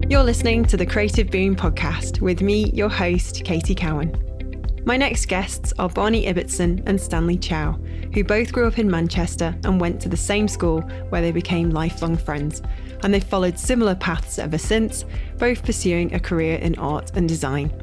You're listening to the Creative Boom podcast with me, your host, Katie Cowan. My next guests are Barney Ibbotson and Stanley Chow, who both grew up in Manchester and went to the same school where they became lifelong friends. And they've followed similar paths ever since, both pursuing a career in art and design.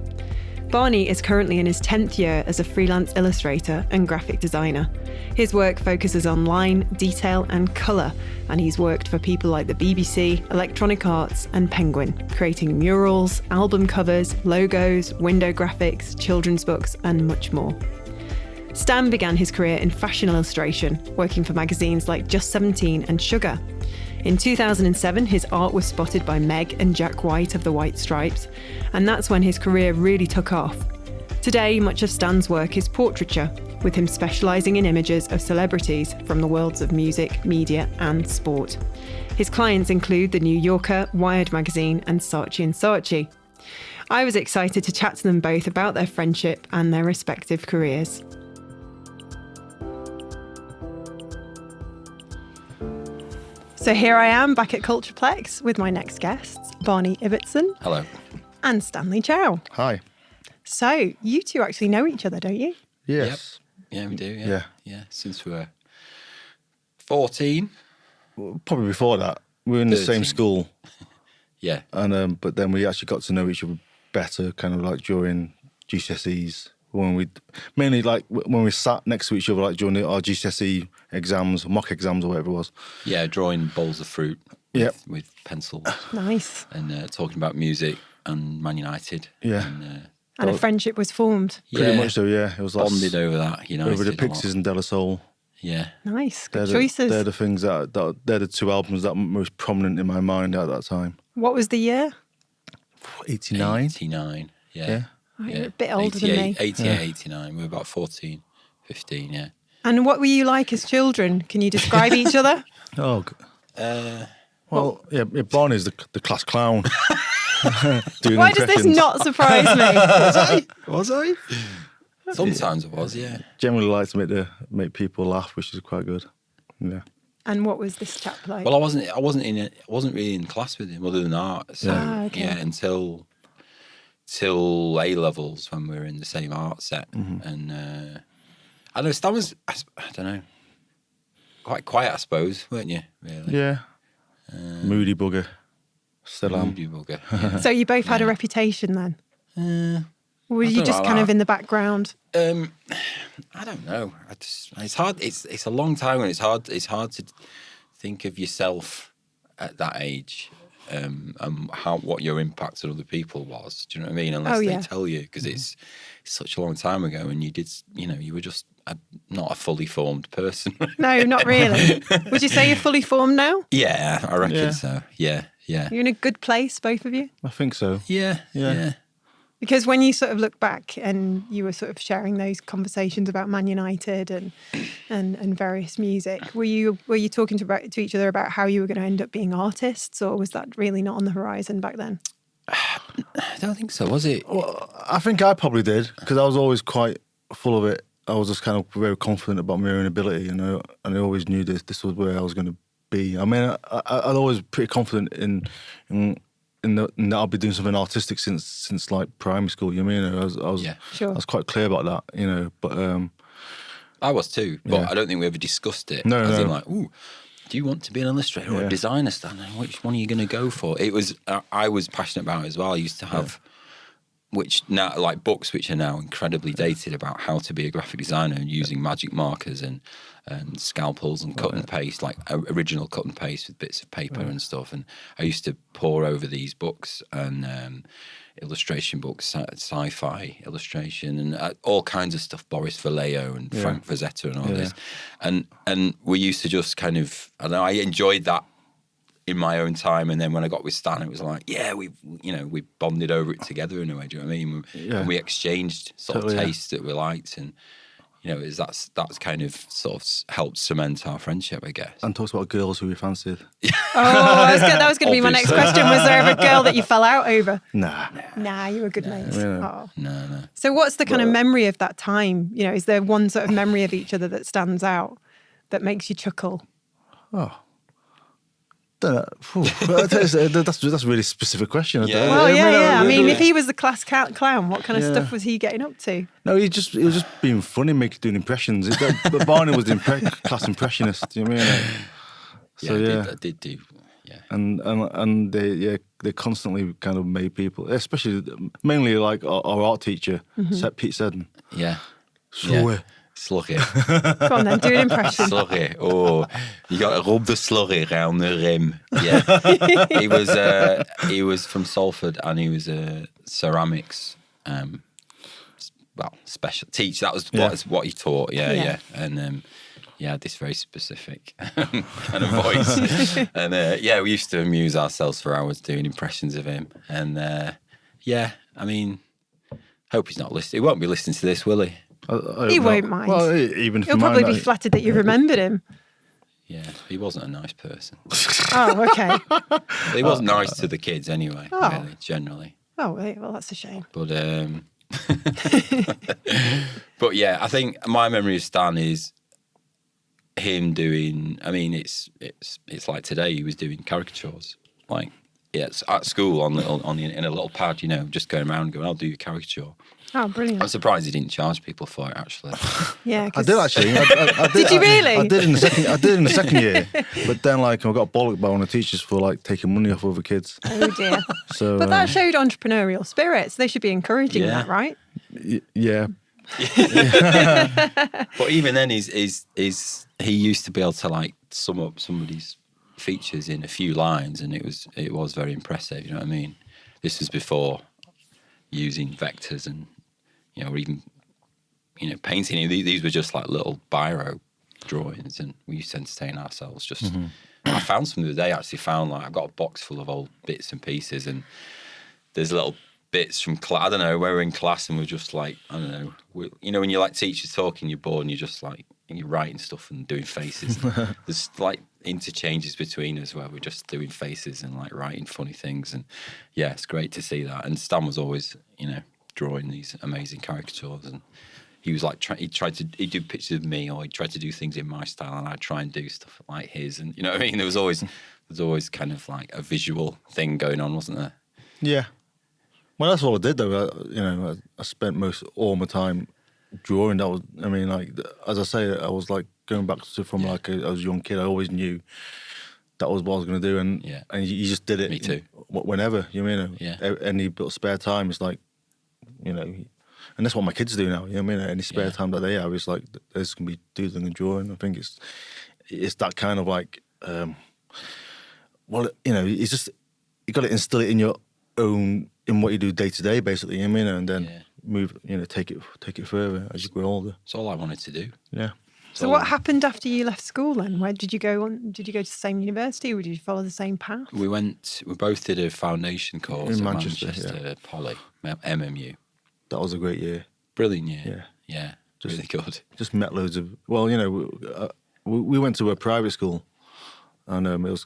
Barney is currently in his 10th year as a freelance illustrator and graphic designer. His work focuses on line, detail and colour, and he's worked for people like the BBC, Electronic Arts and Penguin, creating murals, album covers, logos, window graphics, children's books and much more. Stan began his career in fashion illustration, working for magazines like Just 17 and Sugar. In 2007, his art was spotted by Meg and Jack White of the White Stripes, and that's when his career really took off. Today, much of Stan's work is portraiture, with him specialising in images of celebrities from the worlds of music, media and sport. His clients include The New Yorker, Wired magazine and Saatchi & Saatchi. I was excited to chat to them both about their friendship and their respective careers. So here I am back at Cultureplex with my next guests, Barney Ibbotson. Hello. And Stanley Chow. Hi. So you two actually know each other, don't you? Yes. Yep. Yeah, we do. Yeah. Since we were 14. Well, probably before that. We were in the 13. same school. Yeah. And but then we actually got to know each other better kind of like during GCSEs. When we sat next to each other, like during our GCSE exams, mock exams or whatever it was. Yeah, drawing bowls of fruit with pencils. Nice. And talking about music and Man United. Yeah. And a friendship was formed. Pretty much so, yeah. It was like bonded over that, United. over the Pixies and De La Soul. Yeah. Nice. Good They're choices. They're the things that they're the two albums that were most prominent in my mind at that time. What was the year? 89. 89, yeah. Oh, you're a bit older than me. 88, 89. We were about 14, 15, yeah. And what were you like as children? Can you describe each other? Oh, Barney's the class clown. Why does this not surprise me? Was I? Sometimes it was, yeah. Generally like to make people laugh, which is quite good. Yeah. And what was this chap like? Well, I wasn't really in class with him other than art. So yeah, until A levels when we were in the same art set, and I know Stan was I don't know, quite quiet, I suppose, weren't you? Really? Yeah. Moody bugger. Still am. Moody bugger. Yeah. So you both had a reputation then? Or were you just kind of in the background? I don't know. It's hard. It's a long time, and it's hard to think of yourself at that age, and what your impact on other people was. Do you know what I mean? Unless they tell you, because it's such a long time ago, and you were just not a fully formed person. No, not really. Would you say you're fully formed now? Yeah, I reckon so. Yeah. You're in a good place, both of you? I think so. Yeah. Because when you sort of look back and you were sort of sharing those conversations about Man United and various music, were you talking to each other about how you were going to end up being artists, or was that really not on the horizon back then? I don't think so, was it? Well, I think I probably did, because I was always quite full of it. I was just kind of very confident about my own ability, and I always knew this was where I was going to be. I mean, I'd always pretty confident in that I'll be doing something artistic since like primary school. You know what I mean? I was quite clear about that, but I was too, but I don't think we ever discussed it. No. In like, ooh, do you want to be an illustrator or a designer, Stan? Which one are you going to go for? It was I was passionate about it as well. I used to have which now, like books which are now incredibly dated about how to be a graphic designer and using magic markers and scalpels and cut and paste, like original cut and paste with bits of paper and stuff. And I used to pore over these books and illustration books, sci-fi illustration and all kinds of stuff, Boris Vallejo and Frank Frazetta and all this. And we used to just kind of, I don't know, I enjoyed that in my own time, and then when I got with Stan, it was like, we bonded over it together in a way. Do you know what I mean? And we exchanged sort of tastes that we liked, and that's kind of sort of helped cement our friendship, I guess. And talks about girls who we fancied. That was going to be my next question. Was there ever a girl that you fell out over? Nah, you were good mates. No. No. So what's the kind of memory of that time? Is there one sort of memory of each other that stands out that makes you chuckle? Oh. That's a really specific question. Yeah. Well, yeah. I mean, if he was the class clown, what kind of stuff was he getting up to? No, he was just being funny, doing impressions. But Barney was the class impressionist. Do you know what I mean? So I did do. Yeah. And they constantly kind of made people, especially mainly like our art teacher, Pete Seddon. Yeah. Slurry. Slurry. Go on then, do an impression. Slurry. Oh, you got to rub the slurry round the rim. Yeah. He was from Salford, and he was a ceramics, special teacher. That was what he taught. Yeah. And he had this very specific kind of voice. And we used to amuse ourselves for hours doing impressions of him. And I mean, hope he's not listening. He won't be listening to this, will he? He won't mind. Well, even if he'll probably be flattered that you remembered him. Yeah, he wasn't a nice person. Oh, okay. He wasn't nice to the kids anyway, really, generally. Oh, well, that's a shame. But but yeah, I think my memory of Stan is him doing. I mean, it's like today he was doing caricatures, like at school in a little pad, just going around and going, "I'll do your caricature." Oh, brilliant! I'm surprised he didn't charge people for it. Actually, yeah, I did actually. I did. Did you really? I did in the second year, but then I got bollocked by one of the teachers for taking money off other kids. Oh dear! So, but that showed entrepreneurial spirits. They should be encouraging that, right? Yeah. But even then, he used to be able to sum up somebody's features in a few lines, and it was very impressive. You know what I mean? This was before using vectors and or even painting. These were just like little biro drawings, and we used to entertain ourselves. Just I found some the other day. I actually found I've got a box full of old bits and pieces, and there's little bits from class. I don't know. We're in class and we're just I don't know. When you're teachers talking, you're bored and you're just you're writing stuff and doing faces. There's interchanges between us where we're just doing faces and writing funny things, and it's great to see that. And Stan was always drawing these amazing caricatures, and he was he'd do pictures of me, or he'd try to do things in my style, and I'd try and do stuff like his, and you know what I mean. There was always kind of a visual thing going on, wasn't there? Yeah. Well, that's what I did though. I spent all my time drawing. That was, as I say, I was going back to from I was a young kid. I always knew that was what I was going to do, and you just did it. Me too. Whenever any bit of spare time, it's and that's what my kids do now. Any spare time that they have, it's there's going to be doodling and drawing. I think it's that kind of it's just you got to instill it in your own. In what you do day to day, basically, and then move, take it further as you grow older. That's all I wanted to do. Yeah. So what happened after you left school then? Where did you go on? Did you go to the same university, or did you follow the same path? We both did a foundation course in at Manchester Poly, MMU. That was a great year. Brilliant year. Yeah. Really good. Just met loads of. Well, we went to a private school, and it was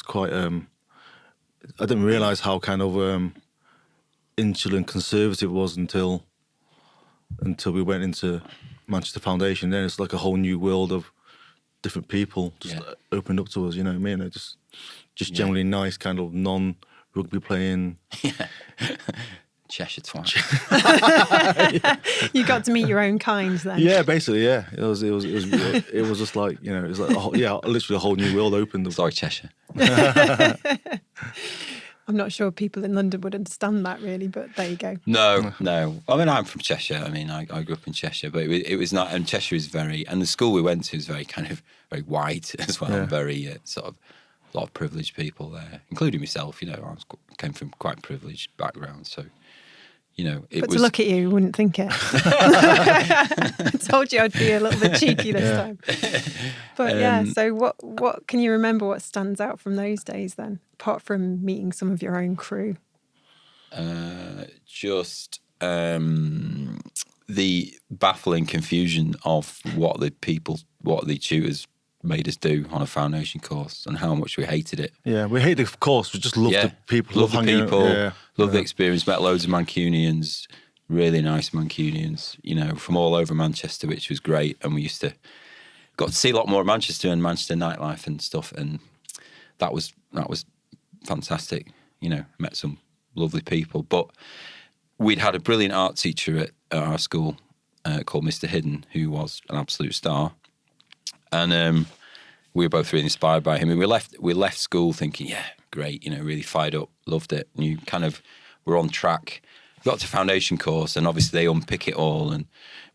quite. I didn't realise how kind of insular and conservative it was until we went into Manchester Foundation. Then it's a whole new world of different people just opened up to us. You know what I mean? Just generally nice, kind of non-rugby playing. Cheshire twat. You got to meet your own kind then. Yeah, basically, yeah. It was just it was literally a whole new world opened up. Sorry, Cheshire. I'm not sure people in London would understand that really, but there you go. No. I mean, I'm from Cheshire. I mean, I grew up in Cheshire, but it was not. And Cheshire is and the school we went to is very kind of very white as well. Yeah. Very sort of a lot of privileged people there, including myself. I came from quite privileged background, so. But to look at you wouldn't think it. I told you I'd be a little bit cheeky this time. But so what can you remember what stands out from those days then, apart from meeting some of your own crew? Just the baffling confusion of what the tutors made us do on a foundation course and how much we hated it. Yeah, we hated the course. We just loved the people. Loved the people. Loved the experience. Met loads of Mancunians, really nice Mancunians, from all over Manchester, which was great. And we got to see a lot more of Manchester and Manchester nightlife and stuff. And that was fantastic. You know, met some lovely people. But we'd had a brilliant art teacher at our school called Mr. Hidden, who was an absolute star, and we were both really inspired by him. And we left school thinking, yeah, great, you know, really fired up, loved it. And you kind of were on track. Got to foundation course, and obviously they unpick it all and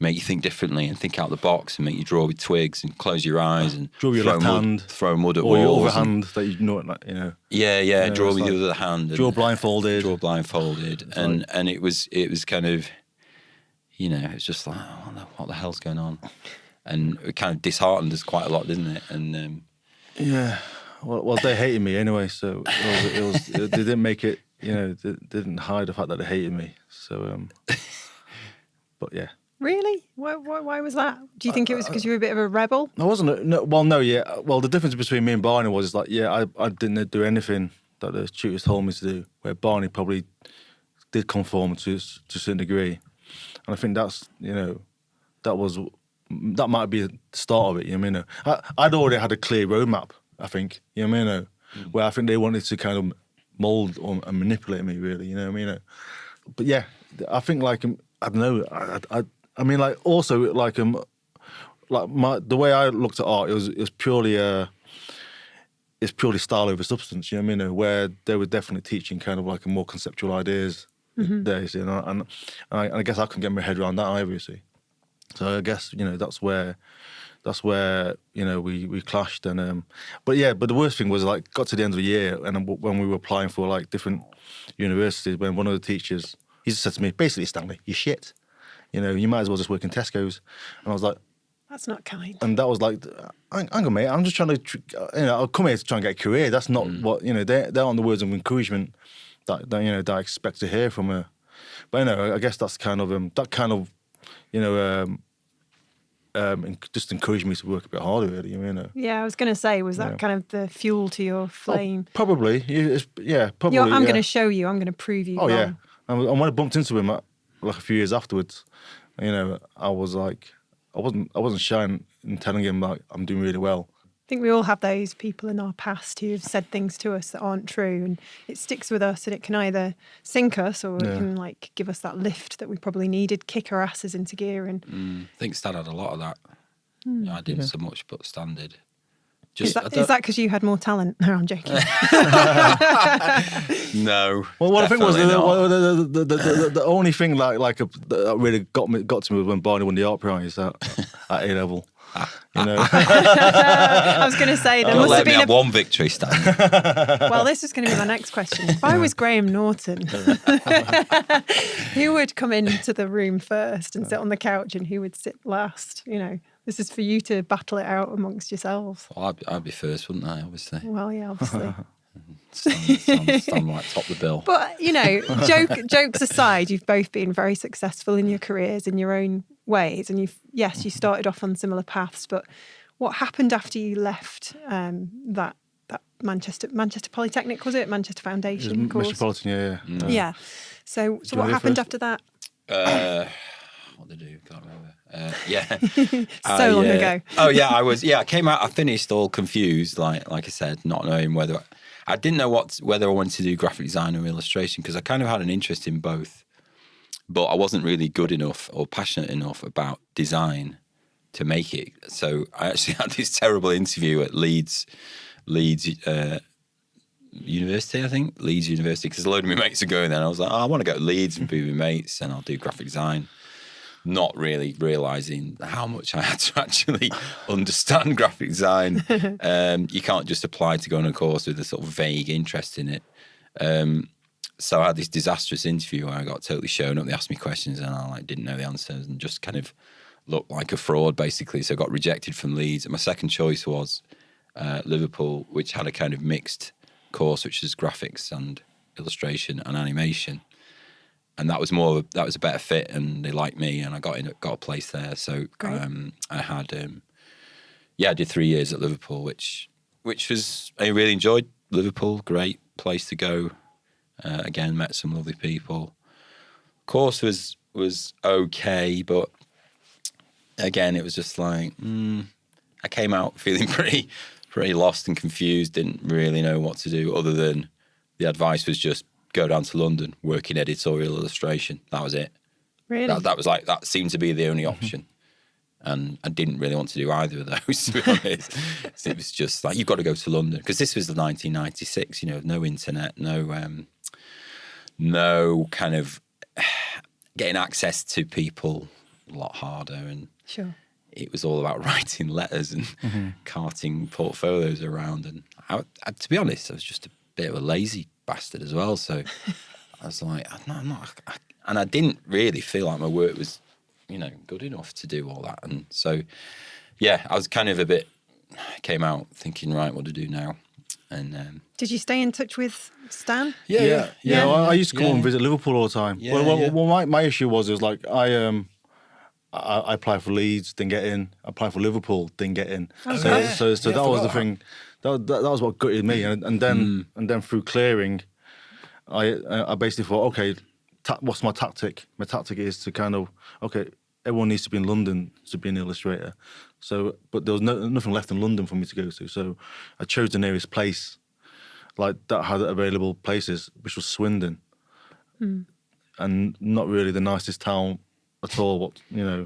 make you think differently and think out the box and make you draw with twigs and close your eyes and draw your left hand, throw mud at or walls, your other hand that you know, you know. Yeah, draw with your other hand. Draw blindfolded. And it was kind of, you know, it's just like, oh, what the hell's going on? And it kind of disheartened us quite a lot, didn't it? And yeah, well, they hated me anyway, so they didn't make it. You know, they didn't hide the fact that they hated me. So, but yeah. Really? Why was that? Do you think it was because you were a bit of a rebel? I wasn't. Well, the difference between me and Barney was like, I didn't do anything that the tutors told me to do, where Barney probably did conform to a certain degree. And I think that's, you know, that might be the start of it, you know what I mean? I'd already had a clear roadmap, I think, you know what I mean? Where I think they wanted to kind of mould and manipulate me, really, you know what I mean? But yeah, I think like, I don't know, I mean, like, also, like the way I looked at art, it was purely it's purely style over substance, you know what I mean? Where they were definitely teaching kind of like a more conceptual ideas there, you see, and I guess I couldn't get my head around that either, you see. So I guess, you know, that's where you know we clashed, and but the worst thing was, like, got to the end of the year, and when we were applying for like different universities, when one of the teachers, he just said to me, basically, Stanley, you're shit. You know, you might as well just work in Tesco's. And I was like, that's not kind. And that was like, hang on, mate, I'm just trying to, you know, I'll come here to try and get a career. That's not what, you know, they're on the words of encouragement that you know, that I expect to hear from her. But, you know, I guess that's kind of, you know, just encouraged me to work a bit harder, really, you know. Yeah, I was going to say, was that kind of the fuel to your flame? Oh, probably, probably. I'm going to show you, I'm going to prove you wrong. Yeah. And when I bumped into him, like a few years afterwards, you know, I was like, I wasn't shy in telling him, like, I'm doing really well. I think we all have those people in our past who have said things to us that aren't true, and it sticks with us, and it can either sink us or it can, like, give us that lift that we probably needed, kick our asses into gear. And I think Stan had a lot of that. I didn't so much, but Stan did. Is that because you had more talent? No, I'm joking. No. Well, what I think was the only thing that really got to me was when Barney won the art prize at A level. You know, I was going to say there must have been one victory, Stan. Well, this is going to be my next question. If I was Graham Norton, who would come into the room first and sit on the couch, and who would sit last? You know. This is for you to battle it out amongst yourselves. Well, I'd be first, wouldn't I, obviously? Well, yeah, obviously. Stand like top the bill. But, you know, jokes aside, you've both been very successful in your careers in your own ways. And you started off on similar paths. But what happened after you left that Manchester Polytechnic, was it? Manchester Foundation course? Metropolitan, yeah. Yeah. So what happened after that? What did I do? Can't remember. Long ago. I came out, I finished all confused, like I said, not knowing whether I wanted to do graphic design or illustration, because I kind of had an interest in both, but I wasn't really good enough or passionate enough about design to make it. So I actually had this terrible interview at Leeds University, I think, Leeds University, because a load of my mates are going there, and I was like, I want to go to Leeds and be with my mates, and I'll do graphic design. Not really realising how much I had to actually understand graphic design. You can't just apply to go on a course with a sort of vague interest in it. So I had this disastrous interview where I got totally shown up. They asked me questions and I didn't know the answers and just kind of looked like a fraud, basically. So I got rejected from Leeds. And my second choice was Liverpool, which had a kind of mixed course, which is graphics and illustration and animation. And that was a better fit, and they liked me, and I got a place there. So I did 3 years at Liverpool, which was, I really enjoyed Liverpool. Great place to go. Again, met some lovely people. Course was okay, but again, it was just like I came out feeling pretty pretty lost and confused, didn't really know what to do other than the advice was just go down to London, work in editorial illustration. That was it. Really? That was like, that seemed to be the only option. And I didn't really want to do either of those, to be honest. So it was just like, you've got to go to London. Because this was the 1996, you know, no internet, no kind of getting access to people a lot harder. And Sure. it was all about writing letters and carting portfolios around. And I, to be honest, I was just a bit of a lazy bastard as well. So I was like, I'm not. And I didn't really feel like my work was, you know, good enough to do all that. And so, yeah, I was kind of came out thinking, right, what to do now. And did you stay in touch with Stan? Yeah. Well, I used to come and visit Liverpool all the time. Yeah, well, my issue was like I applied for Leeds, didn't get in. I applied for Liverpool, didn't get in. Okay. So that was the thing. That was what gutted me. And then through clearing, I basically thought, okay, what's my tactic? My tactic is to kind of, okay, everyone needs to be in London to be an illustrator. So, but there was nothing left in London for me to go to. So I chose the nearest place, like that had available places, which was Swindon. And not really the nicest town at all. What, you know,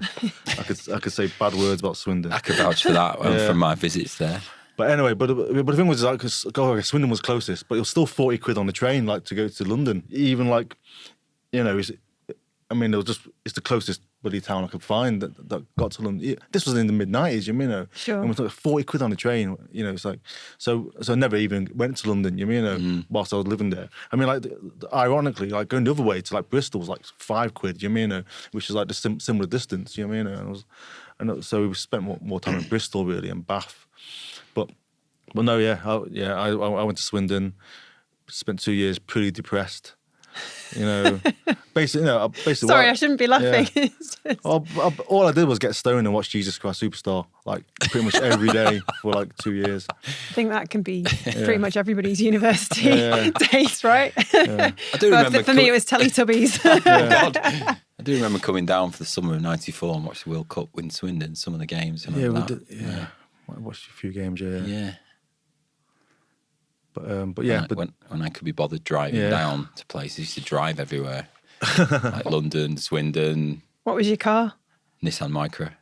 I could say bad words about Swindon. I could vouch for that from my visits there. But anyway, but the thing was, like, cause Swindon was closest, but it was still 40 quid on the train, like, to go to London. Even, like, you know, it's the closest bloody town I could find that got to London. This was in the mid-90s, you know. Sure. And it was like 40 quid on the train, you know. It's like, so I never even went to London, you know, whilst I was living there. I mean, like, ironically, like, going the other way to, like, Bristol was like 5 quid, you know, which is like the similar distance, you know. And so we spent more time in Bristol, really, and Bath. But no, I went to Swindon, spent 2 years pretty depressed, you know. Basically, Sorry, I shouldn't be laughing. Yeah. All I did was get stoned and watch Jesus Christ Superstar, like, pretty much every day for like 2 years. I think that can be pretty much everybody's university days, right? Yeah. I do remember. For me, it was Teletubbies. I do remember coming down for the summer of '94 and watched the World Cup in Swindon, some of the games. And Yeah, we that. did. Yeah, I watched a few games. Yeah. But yeah, when I could be bothered driving down to places, I used to drive everywhere, like London, Swindon. What was your car? Nissan Micra.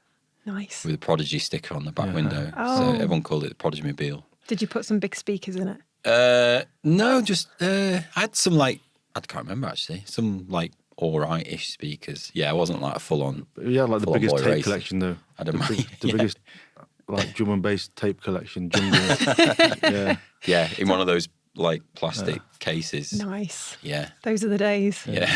Nice. With a Prodigy sticker on the back window. Oh. So everyone called it the Prodigy Mobile. Did you put some big speakers in it? No, just I had some, like, I can't remember actually, some like all right-ish speakers. Yeah, it wasn't like a full-on. Yeah, like the biggest tape racer. collection though. I don't mind. The biggest, like, drum and bass tape collection. Yeah. Yeah, in one of those like plastic cases. Nice. Yeah. Those are the days. Yeah.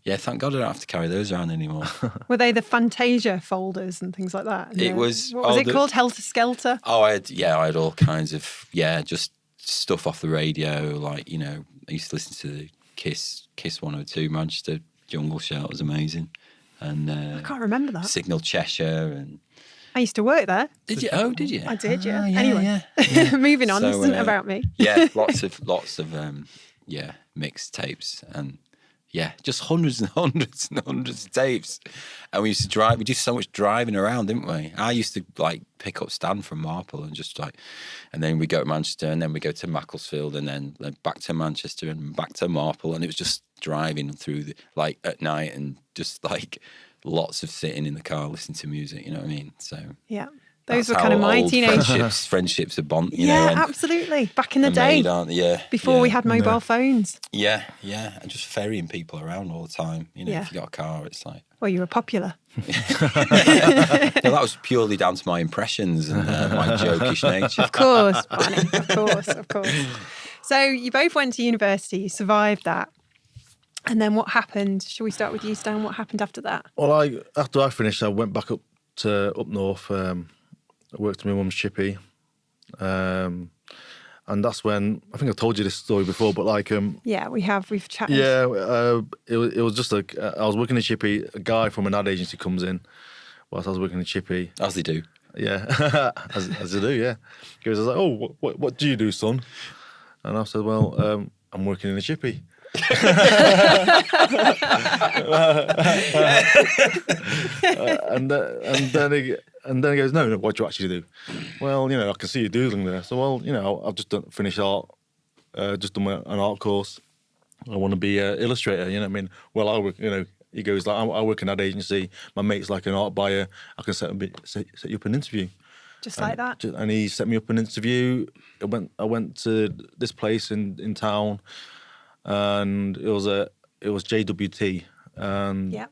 Yeah, thank God I don't have to carry those around anymore. Were they the Fantasia folders and things like that? It was. What was it called? Helter Skelter? Oh, I had all kinds of, just stuff off the radio. Like, you know, I used to listen to the Kiss 102 Manchester Jungle Show. It was amazing. And I can't remember that. Signal Cheshire and. I used to work there. Did you? Oh, did you? I did, yeah. Yeah, Anyway, moving on. This isn't about me. Yeah, lots of mixtapes and just hundreds and hundreds and hundreds of tapes. And we used to drive. We did so much driving around, didn't we? I used to like pick up Stan from Marple and just like, and then we go to Manchester and then we go to Macclesfield and then back to Manchester and back to Marple, and it was just driving through like at night and just like. Lots of sitting in the car listening to music, you know what I mean? So yeah, those were kind of my teenage friendships are bond. You know, and absolutely. Back in the day, before we had mobile phones. Yeah, and just ferrying people around all the time. You know, if you got a car, it's like. Well, you were popular. No, that was purely down to my impressions and my jokish nature. Of course, Barney. Of course. So you both went to university. You survived that. And then what happened? Shall we start with you, Stan? What happened after that? Well, after I finished, I went back up north. I worked at my mum's chippy, and that's when I think I've told you this story before. But like, yeah, we've chatted. Yeah, it was just like I was working a chippy. A guy from an ad agency comes in whilst I was working a chippy. As they do. Yeah, as they do. Yeah, he goes, I was like, oh, what do you do, son? And I said, well, I'm working in a chippy. and then he goes, no, what do you actually do? Well, I can see you doodling there. So, well, I've just finished art, just done an art course. I want to be an illustrator, you know what I mean? Well, I work, he goes, like, I work in that agency. My mate's like an art buyer. I can set you up an interview. Just like that. And he set me up an interview. I went to this place in town, and it was JWT. And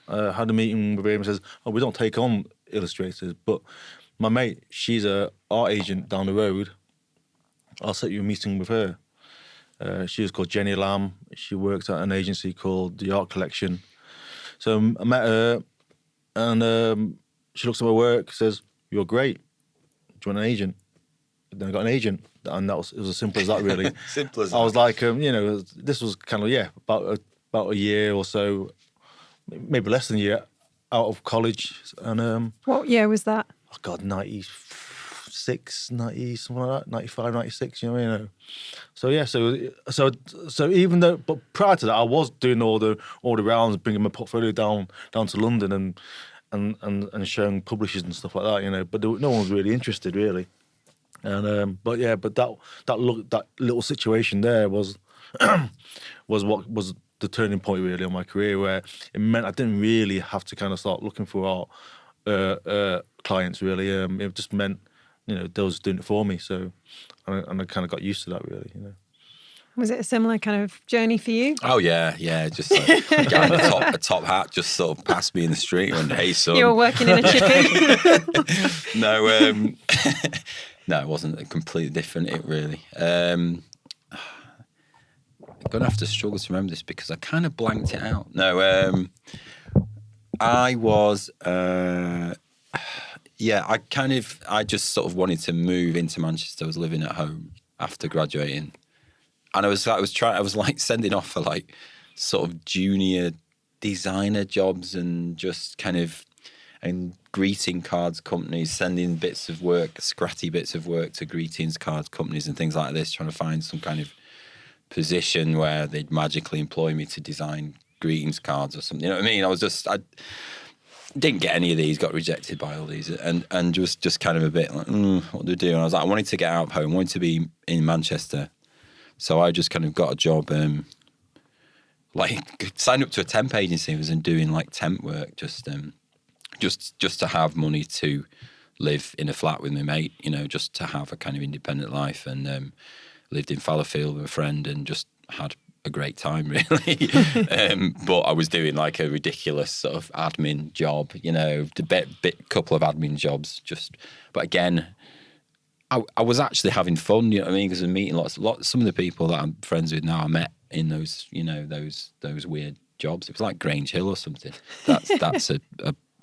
I had a meeting with him and says, oh, we don't take on illustrators, but my mate, she's a art agent down the road. I'll set you a meeting with her. She was called Jenny Lamb. She worked at an agency called The Art Collection. So I met her, and she looks at my work, says, you're great. Do you want an agent? Then I got an agent, and it was as simple as that, really. Simple as that. I was like, this was kind of, about a year or so, maybe less than a year out of college. And what year was that? Oh God, 96, 90, something like that, 95, 96, you know what I mean? So even though, but prior to that, I was doing all the rounds, bringing my portfolio down to London and showing publishers and stuff like that, but no one was really interested, really. And but that little situation there was what was the turning point, really, on my career, where it meant I didn't really have to kind of start looking for art clients, really. It just meant they was doing it for me. So and I kind of got used to that, really. Was it a similar kind of journey for you? Oh yeah, just like a guy in a top hat just sort of passed me in the street and went, hey son. You were working in a chippy. No, no, it wasn't. Completely different. It really. I'm gonna have to struggle to remember this because I kind of blanked it out. No, I was. I just sort of wanted to move into Manchester. I was living at home after graduating, and I was like sending off for like sort of junior designer jobs and just kind of and greeting cards companies, sending bits of work, scratty bits of work to greetings cards companies and things like this, trying to find some kind of position where they'd magically employ me to design greetings cards or something. You know what I mean? I didn't get any of these, got rejected by all these, and just kind of a bit like, what do I do? And I was like, I wanted to get out of home, wanted to be in Manchester. So I just kind of got a job, like signed up to a temp agency, was doing like temp work, just to have money to live in a flat with my mate, just to have a kind of independent life, and lived in Fallowfield with a friend and just had a great time, really. But I was doing like a ridiculous sort of admin job, couple of admin jobs. But again, I was actually having fun, you know what I mean? Because I'm meeting some of the people that I'm friends with now, I met in those, those weird jobs. It was like Grange Hill or something. That's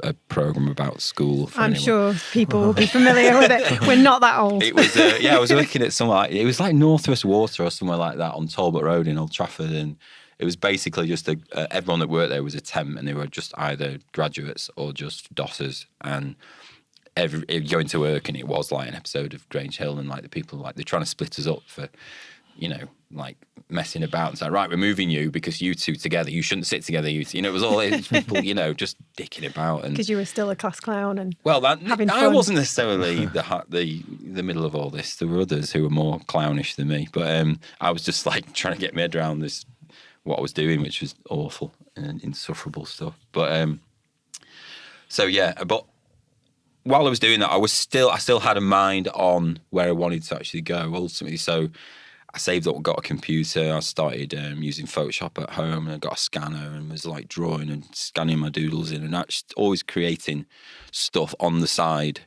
a program about school. I'm sure people will be familiar with it. We're not that old. It was, I was looking at it was like Northwest Water or somewhere like that on Talbot Road in Old Trafford, and it was basically just everyone that worked there was a temp, and they were just either graduates or just dossers, and going to work, and it was like an episode of Grange Hill, and like the people they're trying to split us up for, like messing about and saying, right, we're moving you because you two together, you shouldn't sit together, you two. It was all people, just dicking about. And because you were still a class clown and having fun. I wasn't necessarily the middle of all this. There were others who were more clownish than me, but I was just like trying to get my head around what I was doing, which was awful and insufferable stuff. But but while I was doing that, I still had a mind on where I wanted to actually go ultimately. So I saved up, got a computer. I started using Photoshop at home, and I got a scanner and was like drawing and scanning my doodles in, and actually always creating stuff on the side.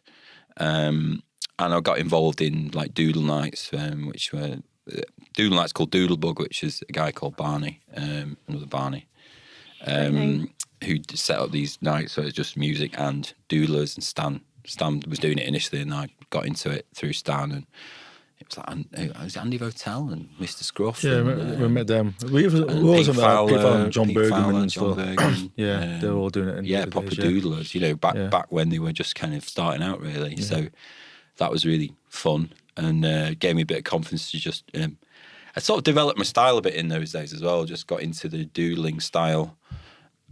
And I got involved in like doodle nights, which were doodle nights called Doodlebug, which is a guy called Barney, another Barney, who set up these nights. So it's just music and doodlers, and Stan was doing it initially, and I got into it through Stan, and it was like it was Andy Votel and Mr. Scruff. Yeah, we met them. We also met people like John Bergman and stuff. Yeah, they were all doing it. Proper doodlers, back when they were just kind of starting out, really. Yeah. So that was really fun, and gave me a bit of confidence to just I sort of developed my style a bit in those days as well. Just got into the doodling style,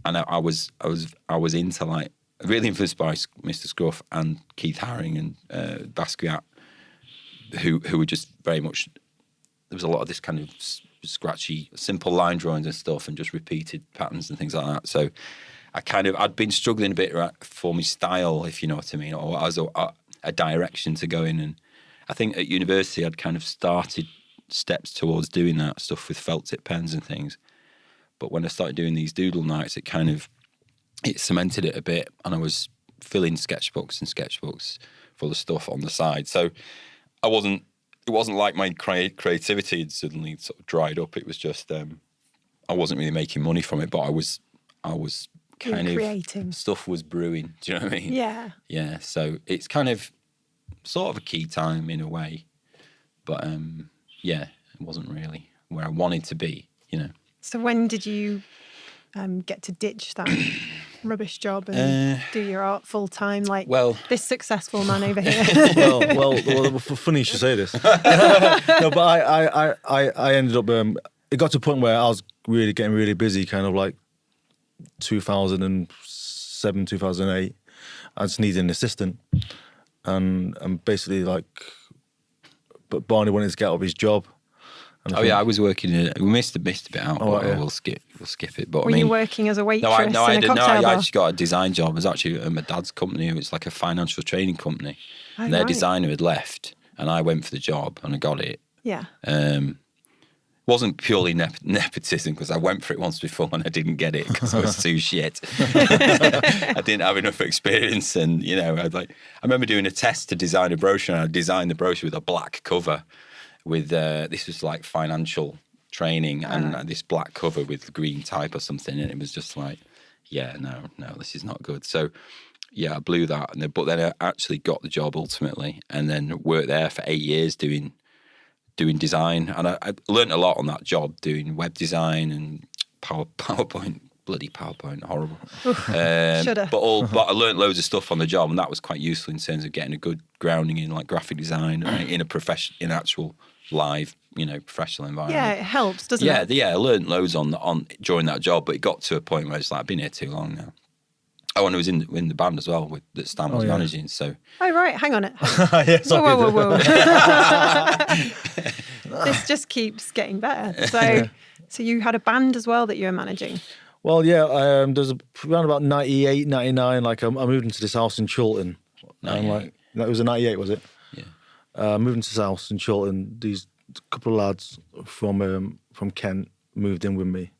and I was into like really influenced by Mr. Scruff and Keith Haring and Basquiat, who were just very much. There was a lot of this kind of scratchy, simple line drawings and stuff, and just repeated patterns and things like that. So I'd been struggling a bit for my style, if you know what I mean, or as a direction to go in. And I think at university I'd kind of started steps towards doing that stuff with felt tip pens and things. But when I started doing these doodle nights, it cemented it a bit, and I was filling sketchbooks full of stuff on the side. So it wasn't like my creativity had suddenly sort of dried up. It was just I wasn't really making money from it, but I was kind of creating. Stuff was brewing. Do you know what I mean? Yeah. Yeah. So it's kind of sort of a key time in a way, but yeah, it wasn't really where I wanted to be. You know. So when did you get to ditch that rubbish job and do your art full time, like this successful man over here? well, funny you should say this. No, but I ended up. It got to a point where I was really getting really busy, kind of like 2007, 2008. I just needed an assistant, and basically like, but Barney wanted to get out of his job. I was working in we missed a bit out, but we'll skip it. But were you working as a waitress in a cocktail bar? I actually got a design job. It was actually at my dad's company. It was like a financial training company. And their designer had left, and I went for the job, and I got it. Yeah. Wasn't purely nepotism, because I went for it once before and I didn't get it because I was too shit. I didn't have enough experience, and I remember doing a test to design a brochure, and I designed the brochure with a black cover. With this was like financial training, and this black cover with green type or something, and it was just like, no, this is not good. So I blew that, but then I actually got the job ultimately, and then worked there for 8 years doing design, and I learned a lot on that job, doing web design and PowerPoint. Bloody PowerPoint, horrible. But I learned loads of stuff on the job, and that was quite useful in terms of getting a good grounding in like graphic design in in actual live, professional environment. Yeah, it helps, doesn't it? Yeah, I learned loads on during that job, but it got to a point where it's like I've been here too long now. Oh, and I was in the band as well that Stan was managing. So. Oh right, hang on it. Whoa. This just keeps getting better. So you had a band as well that you were managing. Well, yeah, there's around about 98, 99, like I moved into this house in Chiltern. It was a 98, was it? Yeah. Moved into this house in Chiltern. These couple of lads from Kent moved in with me.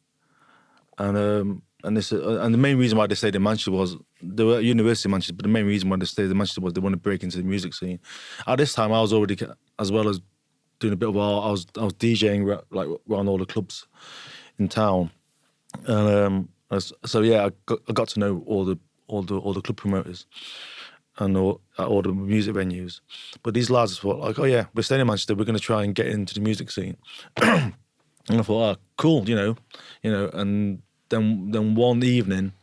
And the main reason why they stayed in Manchester was, they were at university in Manchester, but the main reason why they stayed in Manchester was they wanted to break into the music scene. At this time, I was already, as well as doing a bit of art, I was DJing like around all the clubs in town. And I got to know all the club promoters and all the music venues. But these lads thought like, oh yeah, we're staying in Manchester, we're going to try and get into the music scene. And I thought, oh, cool, And then one evening,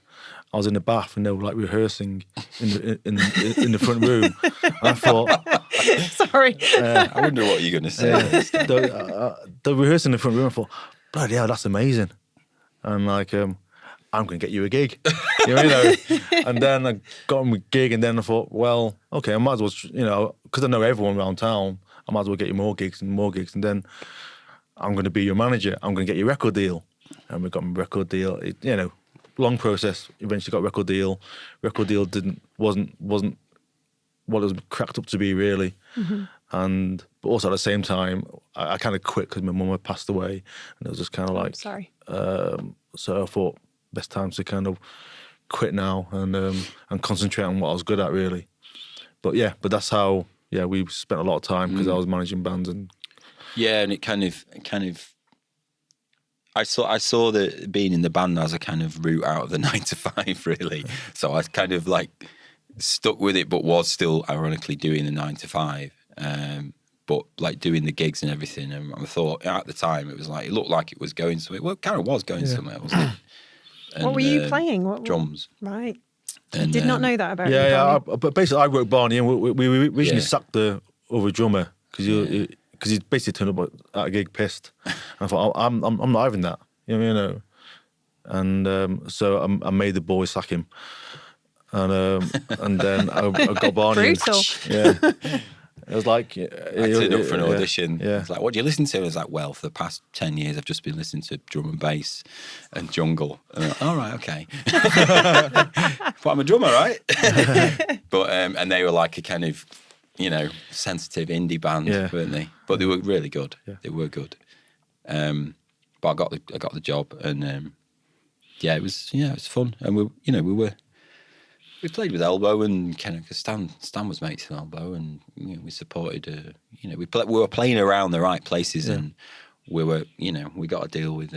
I was in the bath and they were like rehearsing in the front room. And I thought, sorry, I wonder what you're going to say. They were rehearsing in the front room. I thought, bloody hell, that's amazing. And like, I'm going to get you a gig, And then I got him a gig, and then I thought, well, okay, I might as well, because I know everyone around town, I might as well get you more gigs, and then I'm going to be your manager. I'm going to get you a record deal, and we got a record deal. Long process. Eventually got a record deal. Record deal wasn't what it was cracked up to be really, but also at the same time, I kind of quit because my mum had passed away, and it was just kind of like, sorry. So I thought best time to kind of quit now and concentrate on what I was good at really. But that's how we spent a lot of time because I was managing bands and and it kind of I saw that being in the band as a kind of route out of the 9 to 5 really. So I kind of like stuck with it, but was still ironically doing the 9 to 5. But like doing the gigs and everything, and I thought at the time it was like, it looked like it was going somewhere. Well, it kind of was going somewhere, wasn't it? And, what were you playing? Drums. Right. And, I did not know that about you. But basically I wrote Barney, and we originally sacked the other drummer because because he basically turned up at a gig pissed. And I thought, I'm not having that, you know. And so I made the boys sack him, and then I got Barney. Brutal. Yeah. It was like... I turned up for an audition. Yeah. It's like, what do you listen to? I was like, well, for the past 10 years, I've just been listening to drum and bass and jungle. And I'm like, all right, okay. But I'm a drummer, right? But and they were like a kind of, you know, sensitive indie band, weren't they? But they were really good. Yeah. They were good. But I got the job, and it was fun. And we played with Elbow, and kind of Stan was mates with Elbow, and we supported. We were playing around the right places, and we got a deal with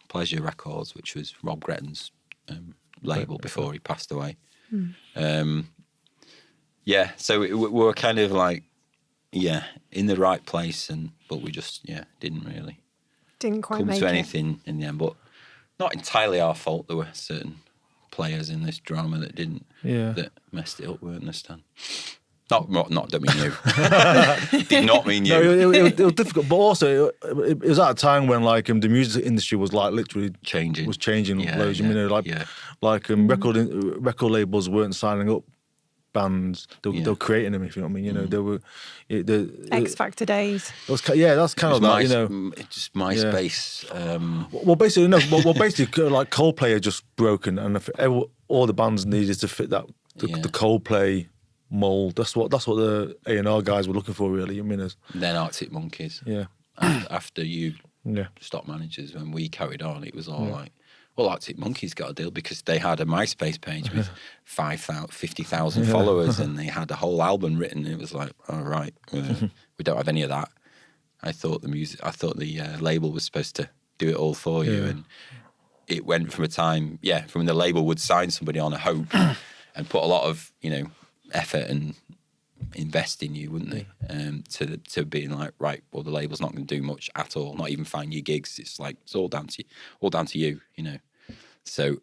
Pleasure Records, which was Rob Gretton's label before he passed away. So we were kind of like in the right place, but we just didn't really quite come make to it. anything in the end. But not entirely our fault. There were certain players in this drama that didn't, that messed it up, weren't there, Stan? Don't mean you. Did not mean you. No, it was difficult, but also it was at a time when like the music industry was like literally changing. Loads. Record labels weren't signing up bands; they were creating them. If you know what I mean, they were X Factor days. That's kind of that. Just MySpace. Basically, like Coldplay had just broken, and all the bands needed to fit that the Coldplay mold. That's what the A&R guys were looking for, really. Then Arctic Monkeys. Yeah. After you stopped managers, when we carried on, it was all like, well, Arctic Monkeys got a deal because they had a MySpace page with 50,000 followers, and they had a whole album written. And it was like, all right, we don't have any of that. I thought the label was supposed to do it all for you, and it went from a time, from when the label would sign somebody on a hope and put a lot of effort and invest in you, wouldn't they? To being like, right, well, the label's not going to do much at all, not even find you gigs. It's like it's all down to you, So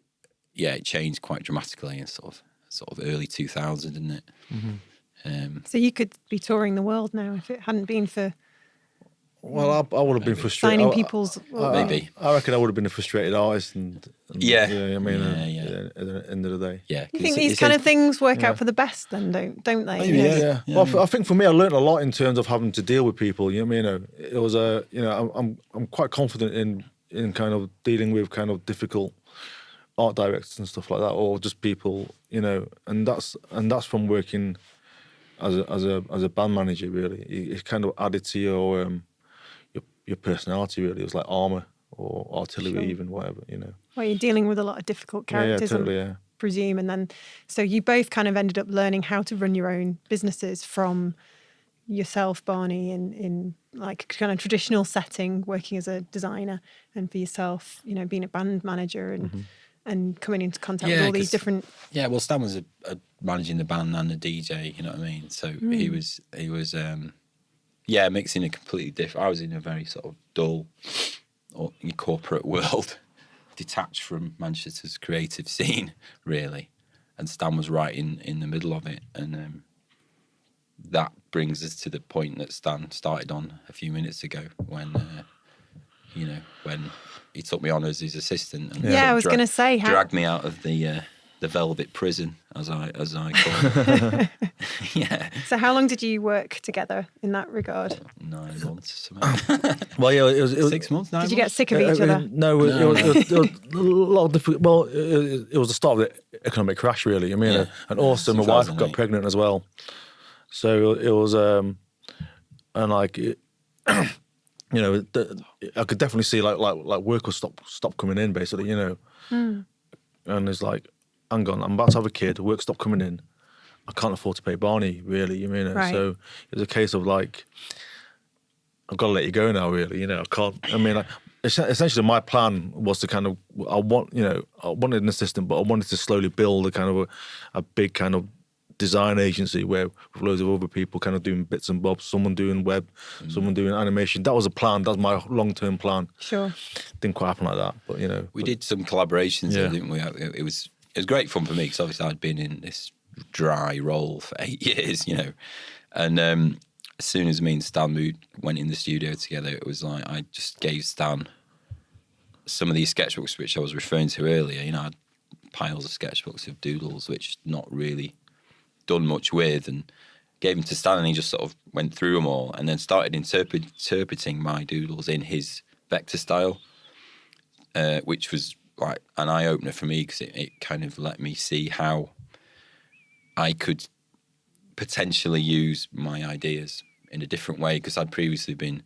it changed quite dramatically in sort of early 2000, didn't it? Mm-hmm. So you could be touring the world now if it hadn't been for. Well, I would have been frustrated. Signing people's. Maybe. I reckon I would have been a frustrated artist, at the end of the day. Yeah. You think these kind of things work out for the best, then, don't they? Yeah. Well, I think for me, I learned a lot in terms of having to deal with people. You know what I mean? It was I'm quite confident in kind of dealing with kind of difficult art directors and stuff like that, or just people, and that's from working as a band manager. Really, it kind of added to your personality. Really, it was like armor or artillery, even whatever. Well, you're dealing with a lot of difficult characters, I presume, and then so you both kind of ended up learning how to run your own businesses from yourself, Barney, in like kind of traditional setting, working as a designer, and for yourself, being a band manager and coming into contact with all these different. Yeah, well, Stan was a managing the band and a DJ. You know what I mean? So he was mixing a completely different. I was in a very sort of dull or corporate world, detached from Manchester's creative scene, really. And Stan was right in the middle of it. And that brings us to the point that Stan started on a few minutes ago when he took me on as his assistant. And I was going to say, dragged me out of the velvet prison, as I call it. So how long did you work together in that regard? 9 months. Something. Well, it was 6 months. 9 months? Did you get sick of each other? No, it was a lot of different. Well, it was the start of the economic crash, really. And also my wife got pregnant as well. So it was, and like, I could definitely see like work will stop coming in, basically, And it's like, hang on, I'm about to have a kid, work stopped coming in. I can't afford to pay Barney, really, Right. So it was a case of like, I've got to let you go now, really, I can't, essentially my plan was to kind of, I wanted an assistant, but I wanted to slowly build a kind of a big kind of design agency where with loads of other people kind of doing bits and bobs, someone doing web, someone doing animation. That was a plan. That was my long-term plan. Sure. Didn't quite happen like that, but we did some collaborations there, didn't we? It was great fun for me because obviously I'd been in this dry role for 8 years, and as soon as me and Stan went in the studio together, it was like I just gave Stan some of these sketchbooks which I was referring to earlier. I had piles of sketchbooks of doodles which not really done much with, and gave them to Stan, and he just sort of went through them all and then started interpreting my doodles in his vector style, which was like an eye-opener for me, because it kind of let me see how I could potentially use my ideas in a different way, because I'd previously been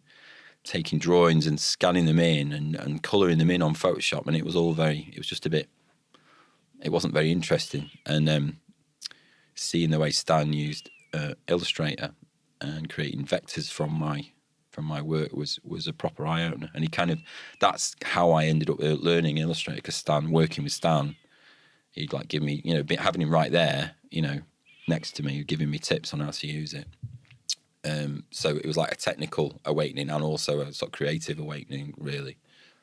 taking drawings and scanning them in and colouring them in on Photoshop, and it was just a bit, it wasn't very interesting. And seeing the way Stan used Illustrator and creating vectors from my work was a proper eye-opener. And that's how I ended up learning Illustrator, because working with Stan, he'd like give me, having him right there, next to me, giving me tips on how to use it. So it was like a technical awakening and also a sort of creative awakening, really.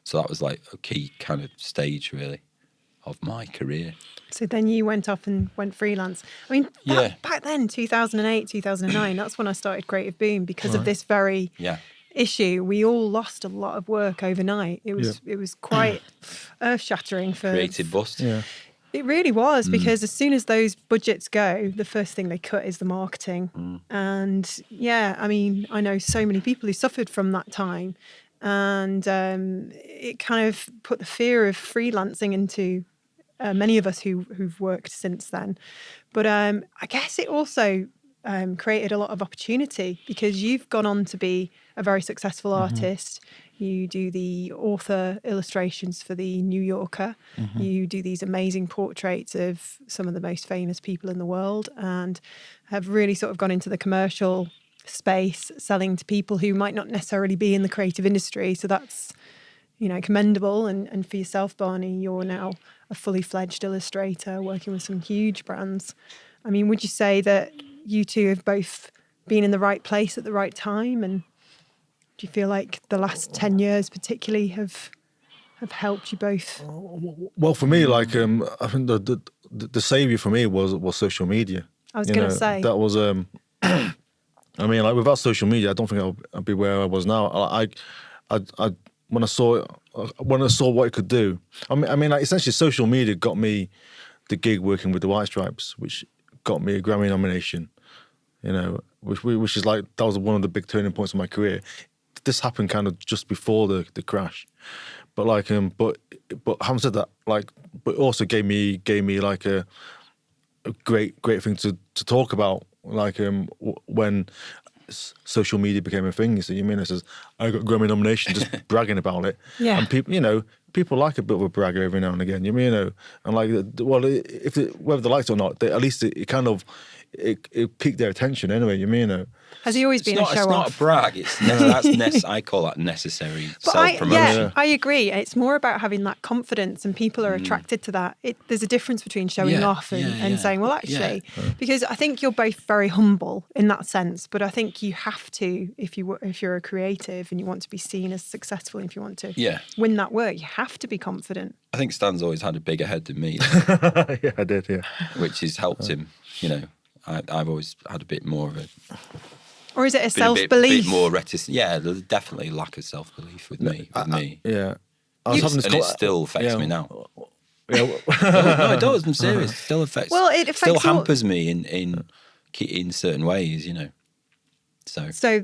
So that was like a key kind of stage, really, of my career. So then you went off and went freelance. I mean, back then, 2008, 2009, that's when I started Creative Boom, because of this very issue. We all lost a lot of work overnight. It was quite earth-shattering for... Creative bust. Yeah. It really was, because as soon as those budgets go, the first thing they cut is the marketing. And I mean, I know so many people who suffered from that time, and it kind of put the fear of freelancing into many of us who've worked since then. But I guess it also created a lot of opportunity, because you've gone on to be a very successful artist. You do the author illustrations for the New Yorker. You do these amazing portraits of some of the most famous people in the world, and have really sort of gone into the commercial space, selling to people who might not necessarily be in the creative industry. So that's, commendable. And for yourself, Barney, you're now a fully fledged illustrator working with some huge brands. I mean, would you say that you two have both been in the right place at the right time? And do you feel like the last 10 years particularly have helped you both? Well, for me, like I think the savior for me was social media. I was going to say that was. I mean, like without social media, I don't think I'd be where I was now. I when I saw what it could do. I mean, like essentially, social media got me the gig working with the White Stripes, which got me a Grammy nomination. Which is like, that was one of the big turning points of my career. This happened kind of just before the crash, but like but having said that, like, but it also gave me like a great thing to talk about, like when social media became a thing. So I says I got Grammy nomination, just bragging about it. Yeah. And people like a bit of a brag every now and again. And like, well, whether they liked it or not, at least it kind of it piqued their attention anyway. Has he always been a show off? It's not a brag. I call that necessary self-promotion. I agree. It's more about having that confidence, and people are attracted to that. There's a difference between showing off and saying, well, actually, because I think you're both very humble in that sense. But I think you have to, if you're a creative and you want to be seen as successful, if you want to win that work, you have to be confident. I think Stan's always had a bigger head than me. Yeah, I did. Yeah, which has helped him. I've always had a bit more of a... Or is it a self-belief? A bit more reticent. Yeah, there's definitely a lack of self-belief with me. Yeah. It still affects me now. Yeah. No, it does. I'm serious. It still affects... Well, it affects... Still hampers me in certain ways, So,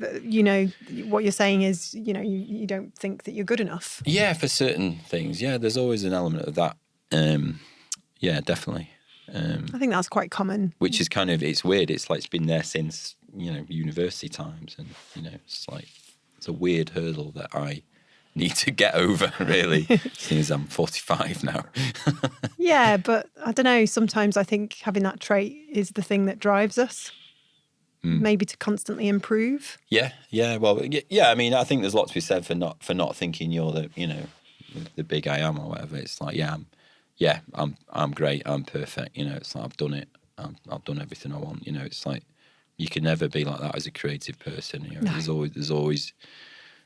what you're saying is, you don't think that you're good enough. Yeah, for certain things. Yeah, there's always an element of that. Yeah, definitely. I think that's quite common. Which is kind of, it's weird. It's like it's been there since, university times. And, it's like, it's a weird hurdle that I need to get over, really, seeing as I'm 45 now. Yeah, but I don't know. Sometimes I think having that trait is the thing that drives us. Maybe to constantly improve. Yeah. Well, yeah. I mean, I think there's a lot to be said for not thinking you're the big I am or whatever. It's like, I'm great. I'm perfect. It's like I've done it. I've done everything I want. It's like you can never be like that as a creative person. No. There's always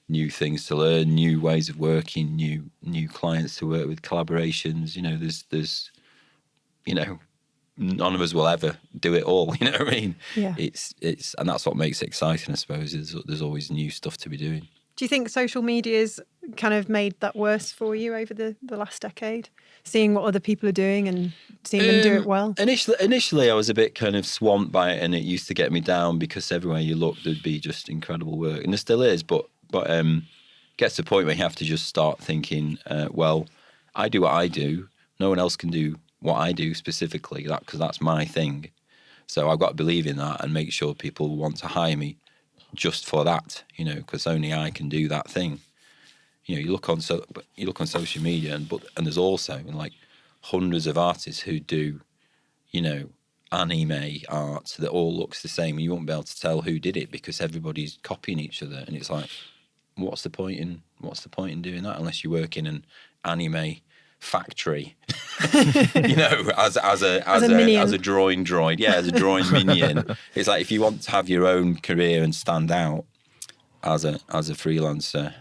new things to learn, new ways of working, new clients to work with, collaborations. There's none of us will ever do it all. You know what I mean? Yeah. It's and that's what makes it exciting, I suppose. Is there's always new stuff to be doing. Do you think social media's kind of made that worse for you over the last decade? Seeing what other people are doing and seeing them do it well? Initially, I was a bit kind of swamped by it, and it used to get me down because everywhere you look, there'd be just incredible work. And there still is, but gets to the point where you have to just start thinking, well, I do what I do. No one else can do what I do specifically, because that's my thing. So I've got to believe in that and make sure people want to hire me just for that, because only I can do that thing. You look on social media, and there's also like hundreds of artists who do, anime art that all looks the same. You won't be able to tell who did it because everybody's copying each other, and it's like, what's the point in doing that unless you work in an anime factory, as a drawing droid, as a drawing minion. It's like, if you want to have your own career and stand out as a freelancer,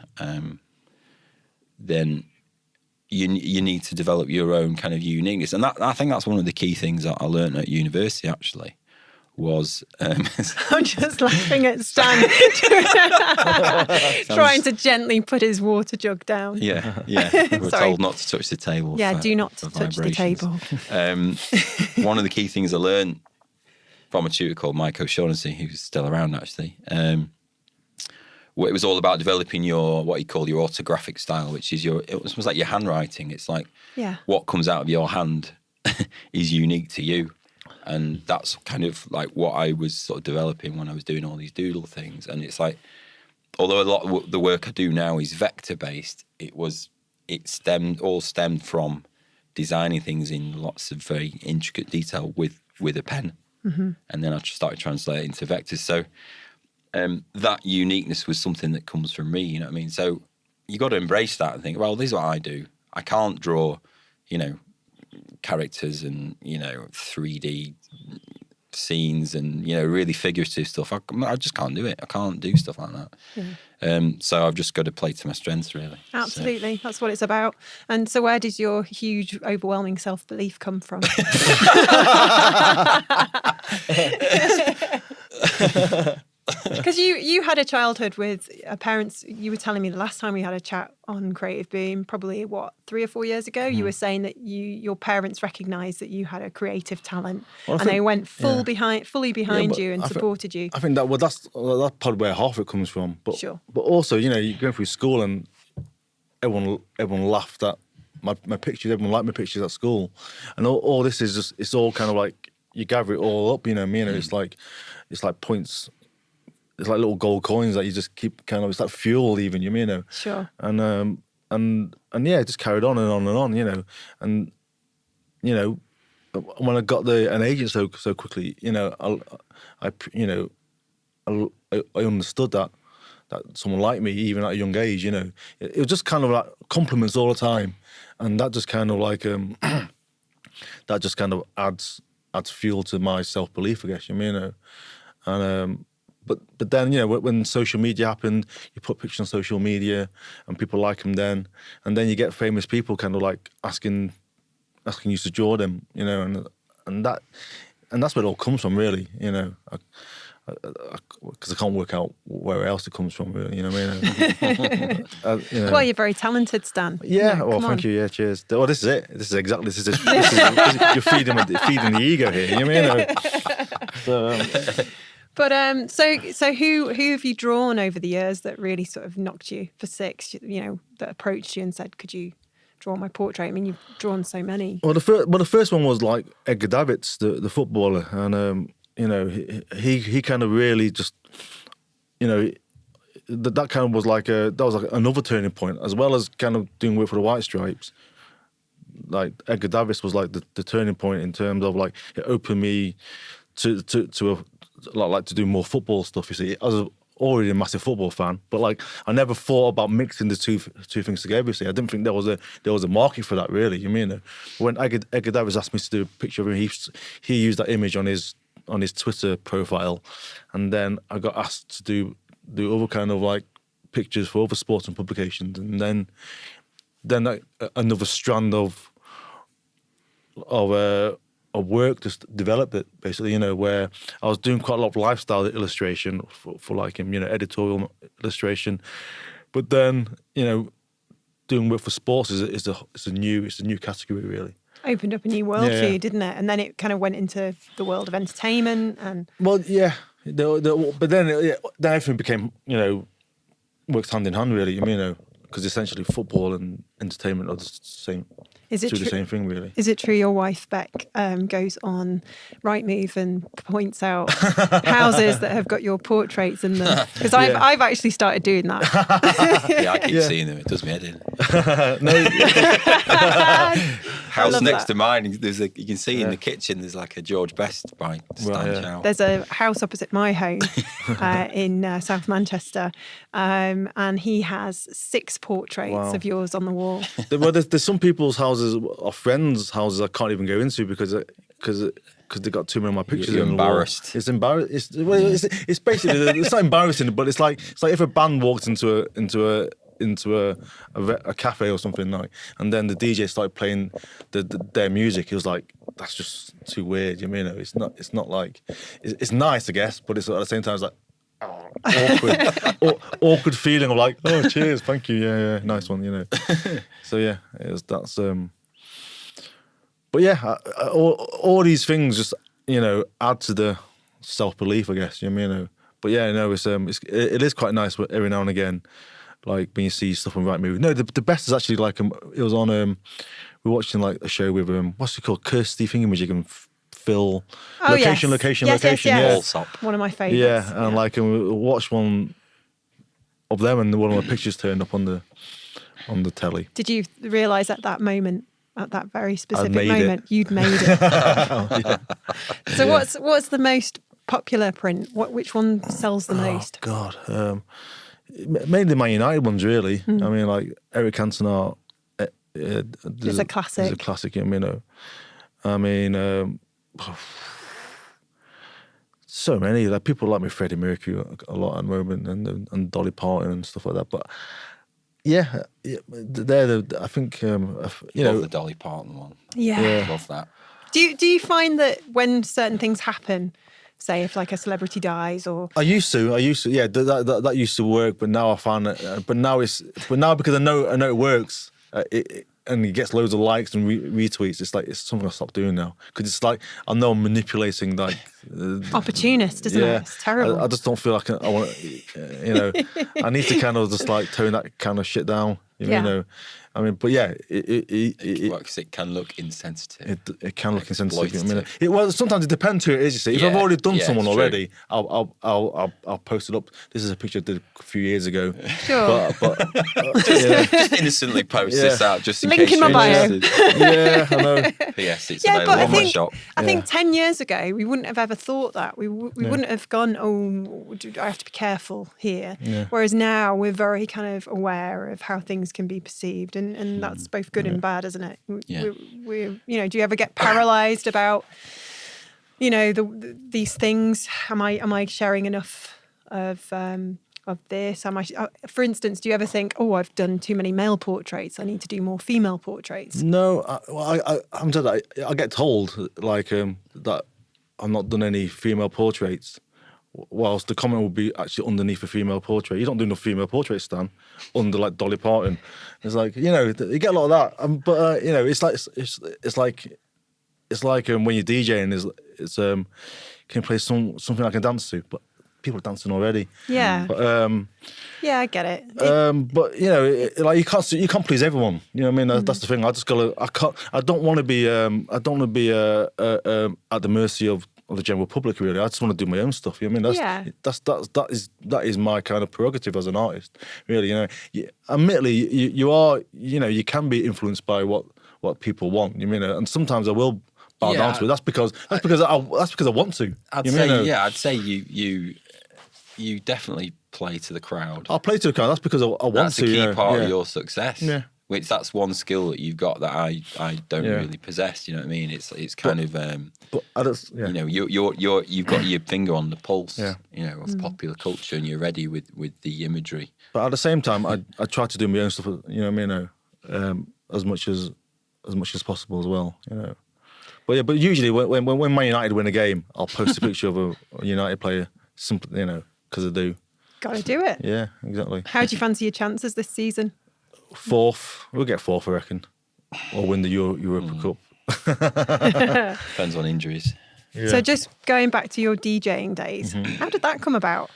then you need to develop your own kind of uniqueness. And I think that's one of the key things that I learned at university, actually, was... I'm just laughing at Stan trying to gently put his water jug down. Yeah. We're told not to touch the table. Yeah, do not touch the table. One of the key things I learned from a tutor called Mike O'Shaughnessy, who's still around, actually, it was all about developing what he called your orthographic style, which is it was like your handwriting. It's like what comes out of your hand is unique to you. And that's kind of like what I was sort of developing when I was doing all these doodle things. And it's like, although a lot of the work I do now is vector based, it stemmed from designing things in lots of very intricate detail with a pen. Mm-hmm. And then I started translating into vectors. So that uniqueness was something that comes from me, you know what I mean? So you got to embrace that and think, well, this is what I do. I can't draw, characters and 3D scenes and really figurative stuff. I just can't do it. I can't do stuff like that. So I've just got to play to my strengths, really. Absolutely, so. That's what it's about. And so where does your huge overwhelming self-belief come from? Because you had a childhood with parents. You were telling me the last time we had a chat on Creative Boom, probably 3 or 4 years ago, you were saying that your parents recognised that you had a creative talent, they went fully behind you and supported you. I think that's probably where half of it comes from. But sure. But also, you're going through school and everyone laughed at my pictures. Everyone liked my pictures at school, and all this is just, it's all kind of like you gather it all up. It's like points. It's like little gold coins that you just keep it's like fuel even, Sure. And yeah, it just carried on and on and on, and, when I got an agent so quickly, I understood that someone like me, even at a young age, it was just kind of like compliments all the time. And that just kind of like, that just kind of adds fuel to my self-belief, I guess, and, But then, when social media happened, you put pictures on social media and people like them then. And then you get famous people kind of like asking you to draw them, and that's where it all comes from, really, because I can't work out where else it comes from, really, you know what I mean? Well, you're very talented, Stan. Yeah, thank you, yeah, cheers. Well, this is it. This is you're feeding the ego here, you know what I mean? So, But so who have you drawn over the years that really sort of knocked you for six? That approached you and said, "Could you draw my portrait?" I mean, you've drawn so many. Well, the first one was like Edgar Davids, the footballer, and he kind of really just, that kind of was like another turning point, as well as kind of doing work for the White Stripes. Like Edgar Davids was like the turning point in terms of like it opened me to do more football stuff. You see, I was already a massive football fan, but like I never thought about mixing the two things together. You see, I didn't think there was a market for that, really. When Edgar Davids asked me to do a picture of him, he used that image on his Twitter profile, and then I got asked to do other kind of like pictures for other sports and publications, and then another strand of work just developed it, basically, where I was doing quite a lot of lifestyle illustration for like editorial illustration, but then doing work for sports is a new category, really. Opened up a new world for you, didn't it? And then it kind of went into the world of entertainment and. Well, yeah, but then everything became works hand in hand, really. Because essentially football and entertainment are the same. Is it the same thing, really? Is it true your wife Beck goes on Rightmove and points out houses that have got your portraits in them? Because I've actually started doing that. I keep seeing them. It does me head in. House next to mine. You can see in the kitchen. There's like a George Best by Stan Chow. There's a house opposite my home in South Manchester, and he has 6 portraits of yours on the wall. Well, there's some people's houses or friends' houses I can't even go into because they got too many of my pictures. You're on embarrassed. The wall. It's embarrassing. It's basically it's not embarrassing, but it's like if a band walked into a cafe or something like, and then the DJ started playing their music. It was like, that's just too weird. It's not like it's nice, I guess, but it's at the same time it's like. Awkward feeling of like, oh, cheers, thank you, yeah, nice one, So that's but yeah, all these things just add to the self-belief, I guess. But yeah, it is quite nice every now and again, like when you see stuff on Rightmove. No, the best is actually like it was on we were watching like a show with what's it called, Kirsty Thingamajig and Phil. Location. Yeah. Allsop. One of my favourites. Yeah, and like we watched one of them, and one of my pictures turned up on the telly. Did you realise at that moment, at that very specific moment, you'd made it? So what's the most popular print? Which one sells the most? God, mainly Man United ones, really. I mean, like Eric Cantona. It's a classic. It's a classic. I mean. So many, like people like me, Freddie Mercury a lot at the moment, and Dolly Parton and stuff like that. But yeah, they're I think Love the Dolly Parton one. Yeah. Love that. Do you find that when certain things happen, say if like a celebrity dies or I used to yeah, that used to work, but now I find that but now because I know it works. And he gets loads of likes and retweets. It's like it's something I stopped doing now because it's like I know I'm manipulating like opportunist, isn't it? It's terrible. I just don't feel like I want. I need to kind of just like tone that kind of shit down. I mean, but yeah, it can look insensitive. It can look insensitive. Well, sometimes it depends who it is. You see, if I've already done someone already, I'll post it up. This is a picture I did a few years ago. Sure, but just innocently post this out just in link case. In my bio. Yeah, I know. P.S. It's available on my shop. I think 10 years ago we wouldn't have ever thought that. We wouldn't have gone, oh, I have to be careful here. Yeah. Whereas now we're very kind of aware of how things can be perceived. And that's both good and bad, isn't it? Do you ever get paralysed about, these things? Am I sharing enough of this? For instance, do you ever think, oh, I've done too many male portraits, I need to do more female portraits? No, I get told like that I've not done any female portraits. Whilst the comment will be actually underneath a female portrait. You don't do no female portraits, Stan, under like Dolly Parton. It's like, you get a lot of that. But it's like when you're DJing, it's can you play something I can dance to, but people are dancing already. Yeah. But, yeah, I get it. But like you can't please everyone. You know what I mean? That's the thing. I don't want to be at the mercy of the general public, really. I just want to do my own stuff. You know what I mean? That is my kind of prerogative as an artist, really. Admittedly, you can be influenced by what people want. You mean? And sometimes I will bow down to it. That's because I want to. I'd say you definitely play to the crowd. I'll play to the crowd. That's because I want to. That's a key part of your success. Yeah. Which that's one skill that you've got that I don't really possess. You know what I mean? It's kind of but I just, you've got your finger on the pulse. Of popular culture, and you're ready with the imagery. But at the same time, I try to do my own stuff. You know what I mean? As much as possible as well. But usually when Man United win a game, I'll post a picture of a United player, simply, because I do. Got to do it. Yeah, exactly. How do you fancy your chances this season? 4th. We'll get 4th, I reckon. Or win the Europa Cup. Depends on injuries. Yeah. So just going back to your DJing days, how did that come about?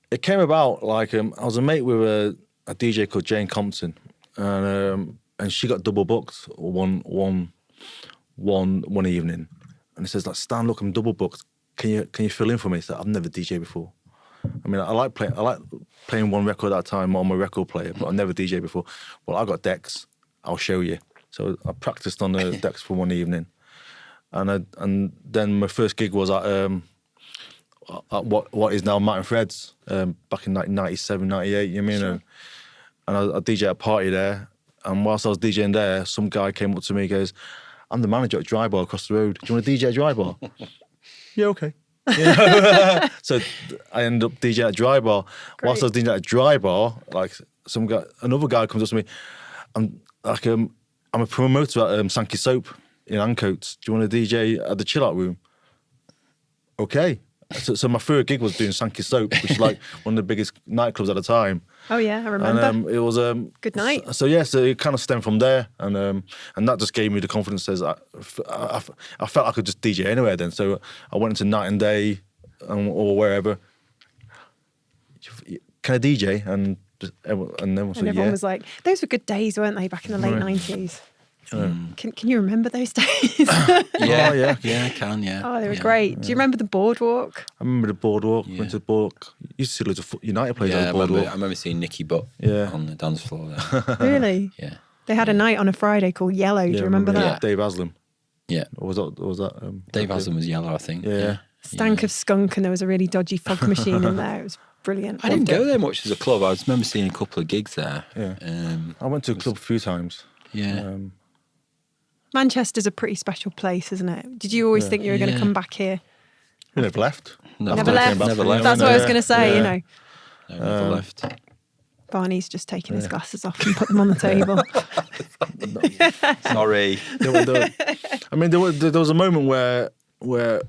It came about like I was a mate with a DJ called Jane Compton, and she got double booked one evening, and he says like, Stan, look, I'm double booked. Can you fill in for me? So I've never DJed before. I mean, I like playing one record at a time on my record player, but I've never DJed before. Well, I got decks. I'll show you. So I practiced on the decks for one evening, and then my first gig was at what is now Matt and Fred's back in 97, 98. You know, Sure. and I DJed at a party there. And whilst I was DJing there, some guy came up to me and goes, I'm the manager at Dry Bar across the road. Do you want to DJ at Dry Bar? Yeah, okay. So I ended up DJing at Dry Bar. Great. Whilst I was DJing at Dry Bar, like another guy comes up to me, I'm a promoter at Sankey Soap in Ancoats. Do you want to DJ at the Chill Out Room? Okay. So my third gig was doing Sankey Soap, which is like one of the biggest nightclubs at the time. Oh yeah, I remember. And it was good night. So it kind of stemmed from there, and that just gave me the confidence. I felt I could just DJ anywhere then. So I went into Night and Day, or wherever. Can I DJ? And everyone was like, those were good days, weren't they, back in the late 90s? Can you remember those days? Yeah, I can, yeah. Oh, they were great. Do you remember the boardwalk? I remember the boardwalk. Went to the boardwalk. Used to see loads of United players on the boardwalk. I remember seeing Nicky Butt on the dance floor there. Really? Yeah. They had a night on a Friday called Yellow. Do you remember that? Yeah. Dave Haslam. Yeah. Or was that Dave Haslam was yellow, I think. Yeah. Stank of skunk, and there was a really dodgy fog machine in there. It was brilliant. I didn't go there much as a club. I remember seeing a couple of gigs there. Yeah. I went to a club a few times. Yeah. Manchester's a pretty special place, isn't it? Did you always think you were going to come back here? We never left. Never left. That's what I was going to say, No, never left. Barney's just taking his glasses off and put them on the table. Sorry. There was a moment where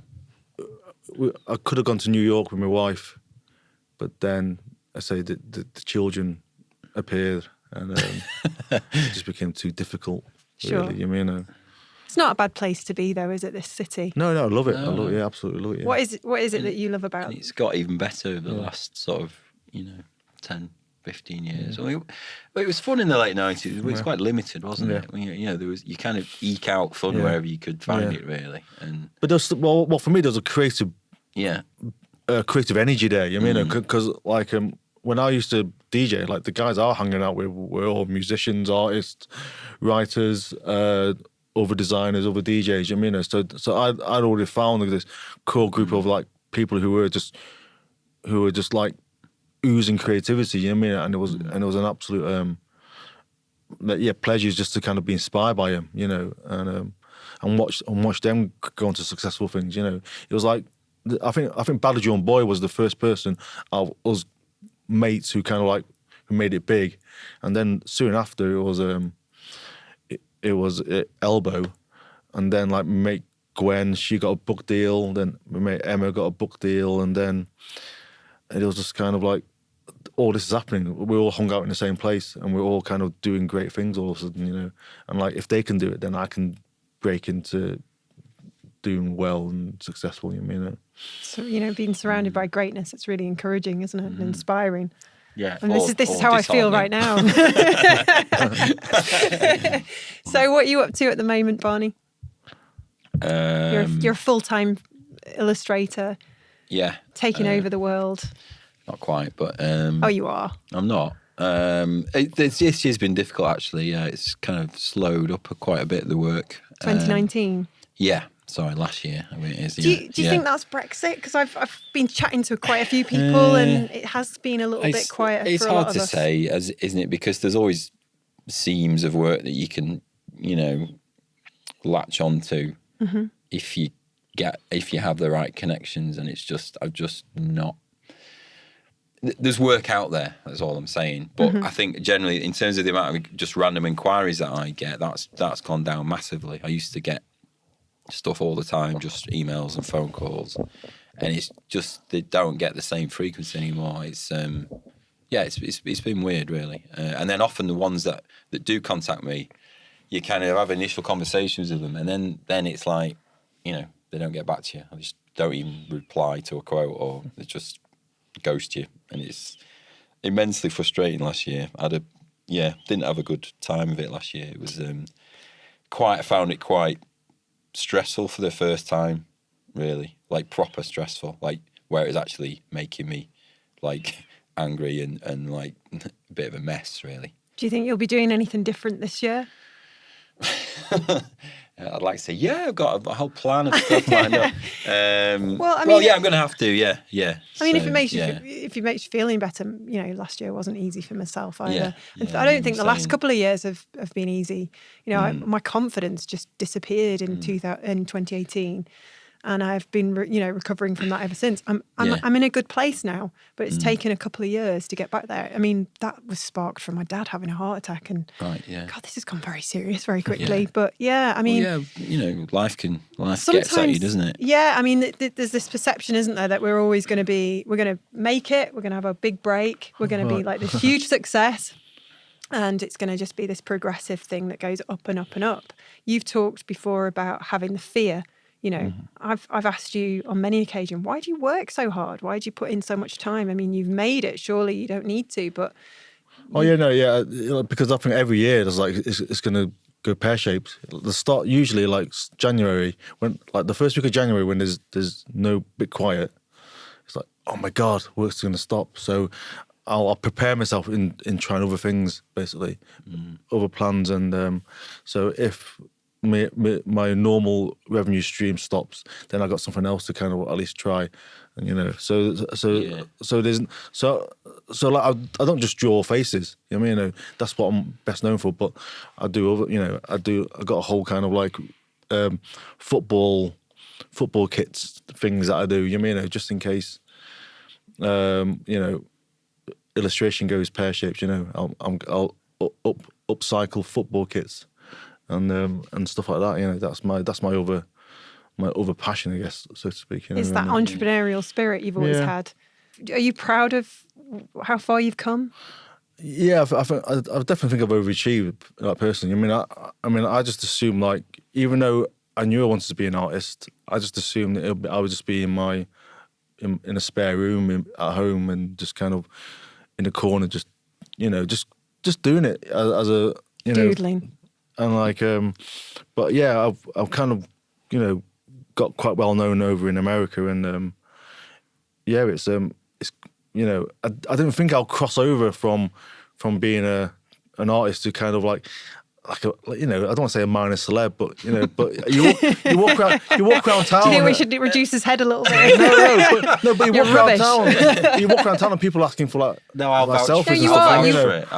I could have gone to New York with my wife, but then the children appeared, and it just became too difficult. Sure. Really, you know. It's not a bad place to be, though, is it? This city. No, I love it. I love it. Yeah, absolutely love it. Yeah. What is it that you love about it? It's got even better over the last sort of 10, 15 years. I mean, it was fun in the late 90s. It was quite limited, wasn't it? I mean, there was, you kind of eke out fun wherever you could find it, really. But there's for me, there's a creative energy there. You know, because like when I used to DJ, like the guys I was hanging out with were all musicians, artists, writers, other designers, other DJs. You know, so I'd already found this core group of like people who were just like oozing creativity. You know what I mean? And it was an absolute pleasure just to kind of be inspired by them. You know, and watch them go on to successful things. You know, it was like I think Badger John Boy was the first person I was mates who kind of like who made it big, and then soon after it was Elbow, and then like mate Gwen, she got a book deal, then my mate Emma got a book deal, and then it was just kind of like all this is happening. We all hung out in the same place, and we're all kind of doing great things all of a sudden, you know. And like if they can do it, then I can break into doing well and successful. You know. So being surrounded by greatness, it's really encouraging, isn't it? And inspiring. Yeah, and this is how I feel right now. So, what are you up to at the moment, Barney? You're a full-time illustrator. Yeah, taking over the world. Not quite, but oh, you are. I'm not. This year's been difficult actually. It's kind of slowed up quite a bit, the work. 2019. Yeah. Sorry, last year. I mean, it is. Do you think that's Brexit? Because I've been chatting to quite a few people, and it has been a little bit quieter. It's for a lot hard to say, isn't it? Because there's always seams of work that you can, latch onto if you have the right connections. And I've just not. There's work out there. That's all I'm saying. But I think generally, in terms of the amount of just random inquiries that I get, that's gone down massively. I used to get stuff all the time, just emails and phone calls, and it's just they don't get the same frequency anymore. It's it's been weird, really. And then often the ones that do contact me, you kind of have initial conversations with them, and then it's like, they don't get back to you. I just don't even reply to a quote, or they just ghost you, and it's immensely frustrating. Last year, didn't have a good time of it last year. It was I found it quite stressful for the first time, really, like proper stressful, like where it was actually making me like angry and like a bit of a mess, really. Do you think you'll be doing anything different this year? I'd like to say, I've got a whole plan of stuff lined up. I'm going to have to, yeah. I mean, if it makes you feeling better, last year wasn't easy for myself either. I don't think the last couple of years have been easy. My confidence just disappeared in 2018. And I've been, recovering from that ever since. I'm in a good place now, but it's taken a couple of years to get back there. I mean, that was sparked from my dad having a heart attack, and God, this has gone very serious very quickly. Yeah. But I mean, life gets at you, doesn't it? Yeah, I mean, there's this perception, isn't there, that we're always going to make it, we're going to have a big break, we're going to be like this huge success. And it's going to just be this progressive thing that goes up and up and up. You've talked before about having the fear. I've asked you on many occasions, why do you work so hard? Why do you put in so much time? I mean, you've made it. Surely you don't need to, but... Because I think every year there's like it's going to go pear-shaped. The start usually like January, when like the first week of January when there's no bit quiet, it's like, oh my God, work's going to stop. So I'll prepare myself in trying other things, basically, other plans, and so if my normal revenue stream stops, then I got something else to kind of at least try, and so there's like I don't just draw faces, that's what I'm best known for, but I do other, I got a whole kind of like football kits things that I do, just in case, illustration goes pear-shaped, I'll upcycle football kits and stuff like that. That's my other passion, I guess, so to speak. It's that entrepreneurial spirit you've always had. Are you proud of how far you've come? Yeah, I definitely think I've overachieved, like, personally. I mean, I just assumed, like, even though I knew I wanted to be an artist, I just assumed that I would just be in a spare room at home and just kind of in a corner, just doing it as a doodling. And like, but yeah, I've kind of, got quite well known over in America, and it's I didn't think I'll cross over from being an artist to kind of like a, I don't want to say a minor celeb, but you walk around town. Do you think we should reduce his head a little bit? but you walk around town. You walk around town and people asking for like selfies. You are.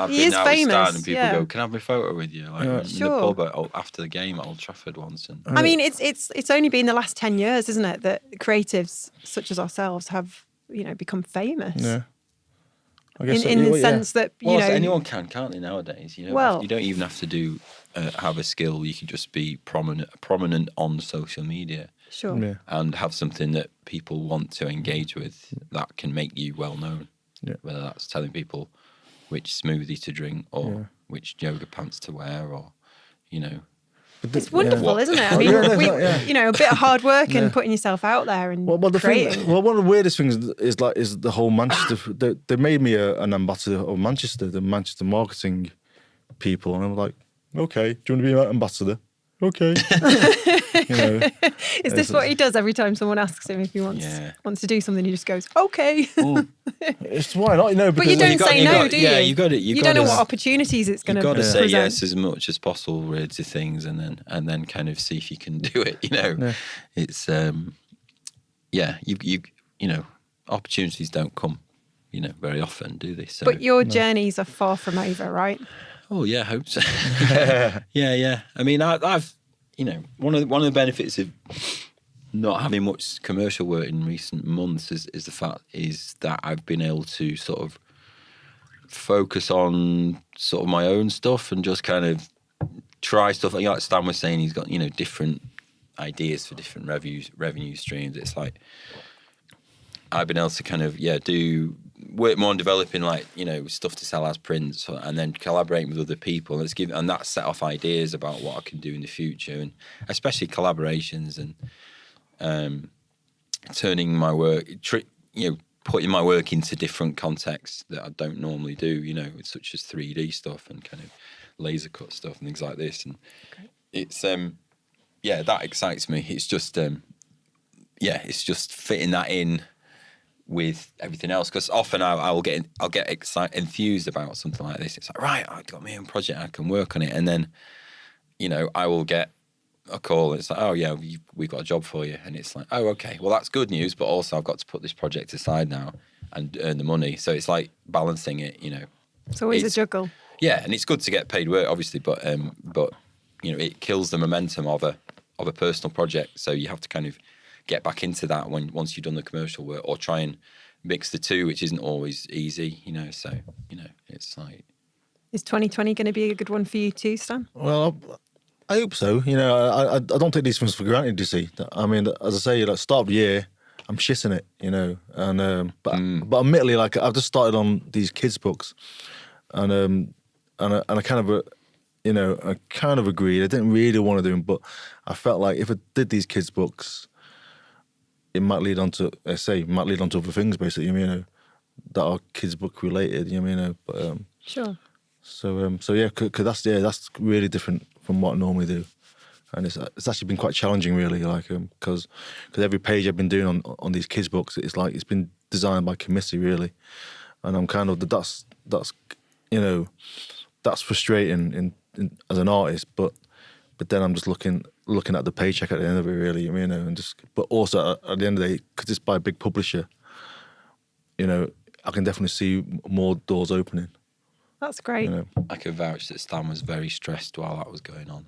He is famous. And people go, "Can I have my photo with you?" Like in the pub after the game at Old Trafford once. And I mean, it's only been the last 10 years, isn't it, that creatives such as ourselves have become famous. Yeah. In the sense that anyone can't they nowadays? You don't even have to have a skill. You can just be prominent on social media, and have something that people want to engage with that can make you well known. Yeah. Whether that's telling people which smoothie to drink or which yoga pants to wear, or It's wonderful, isn't it? I mean, a bit of hard work and putting yourself out there and creating. One of the weirdest things is the whole Manchester. They made me an ambassador of Manchester, the Manchester marketing people, and I'm like, okay, do you want to be an ambassador? Okay. Is this what he does every time someone asks him if he wants to do something? He just goes, okay. It's why not, but you don't say no, do you? Yeah, you got it. You don't know what opportunities it's going to. You've got to say yes as much as possible, really, to things, and then kind of see if you can do it. It's opportunities don't come, very often, do they? So, but your journeys are far from over, right? Oh yeah, I hope so. Yeah. I mean, I've one of the benefits of not having much commercial work in recent months is the fact that I've been able to sort of focus on sort of my own stuff and just kind of try stuff. Like Stan was saying, he's got different ideas for different revenue streams. It's like I've been able to kind of do work more on developing like stuff to sell as prints, and then collaborating with other people. And that set off ideas about what I can do in the future, and especially collaborations and turning my work, putting my work into different contexts that I don't normally do. Such as 3D stuff and kind of laser cut stuff and things like this. And it's that excites me. It's just it's just fitting that in with everything else, because often I'll get enthused about something like this. It's like, right, I've got my own project, I can work on it, and then I will get a call. It's like, oh yeah, we've got a job for you, and it's like, oh okay, well that's good news, but also I've got to put this project aside now and earn the money. So it's like balancing it. It's always a juggle. Yeah, and it's good to get paid work, obviously, but it kills the momentum of a personal project. So you have to kind of get back into that once you've done the commercial work, or try and mix the two, which isn't always easy, So it's like, is 2020 going to be a good one for you too, Stan? Well, I hope so. I don't take these things for granted. You see, I mean, as I say, like start of the year, I'm shitting it, and but admittedly, like I've just started on these kids' books, and I kind of I kind of agreed. I didn't really want to do them, but I felt like if I did these kids' books, it might lead on to, other things, basically, that are kids' book related, but sure. So yeah, cause that's really different from what I normally do, and it's actually been quite challenging, really, like because every page I've been doing on these kids' books, it's like it's been designed by committee, really, and I'm kind of that's frustrating in as an artist, but then I'm just looking at the paycheck at the end of it, really, and but also at the end of the day, because it's by a big publisher, I can definitely see more doors opening. That's great. I can vouch that Stan was very stressed while that was going on.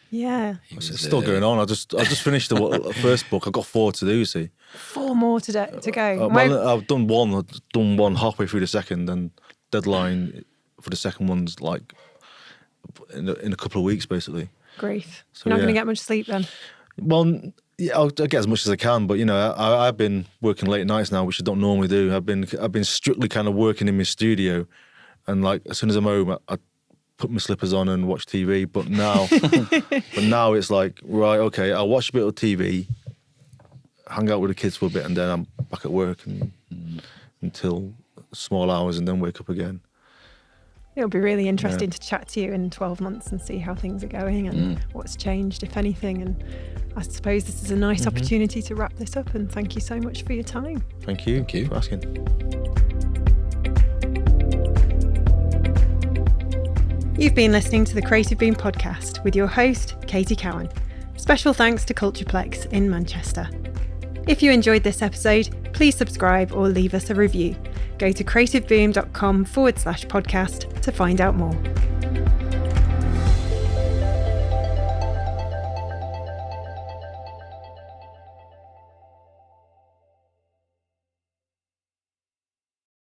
Yeah, it's still going on. I just finished the first book. I've got 4 to do. See, 4 more to go. I've done one. I've done one halfway through the second, and deadline for the second one's like in a couple of weeks, basically. Grief. So you're not going to get much sleep then? Well, yeah, I'll get as much as I can, but I've been working late nights now, which I don't normally do. I've been strictly kind of working in my studio, and like as soon as I'm home, I put my slippers on and watch TV. But now it's like, right, okay, I'll watch a bit of TV, hang out with the kids for a bit, and then I'm back at work until small hours, and then wake up again. It'll be really interesting to chat to you in 12 months and see how things are going and what's changed, if anything. And I suppose this is a nice opportunity to wrap this up, and thank you so much for your time. Thank you for asking. You've been listening to the Creative Boom podcast with your host, Katie Cowan. Special thanks to Cultureplex in Manchester. If you enjoyed this episode, please subscribe or leave us a review. Go to creativeboom.com/podcast to find out more.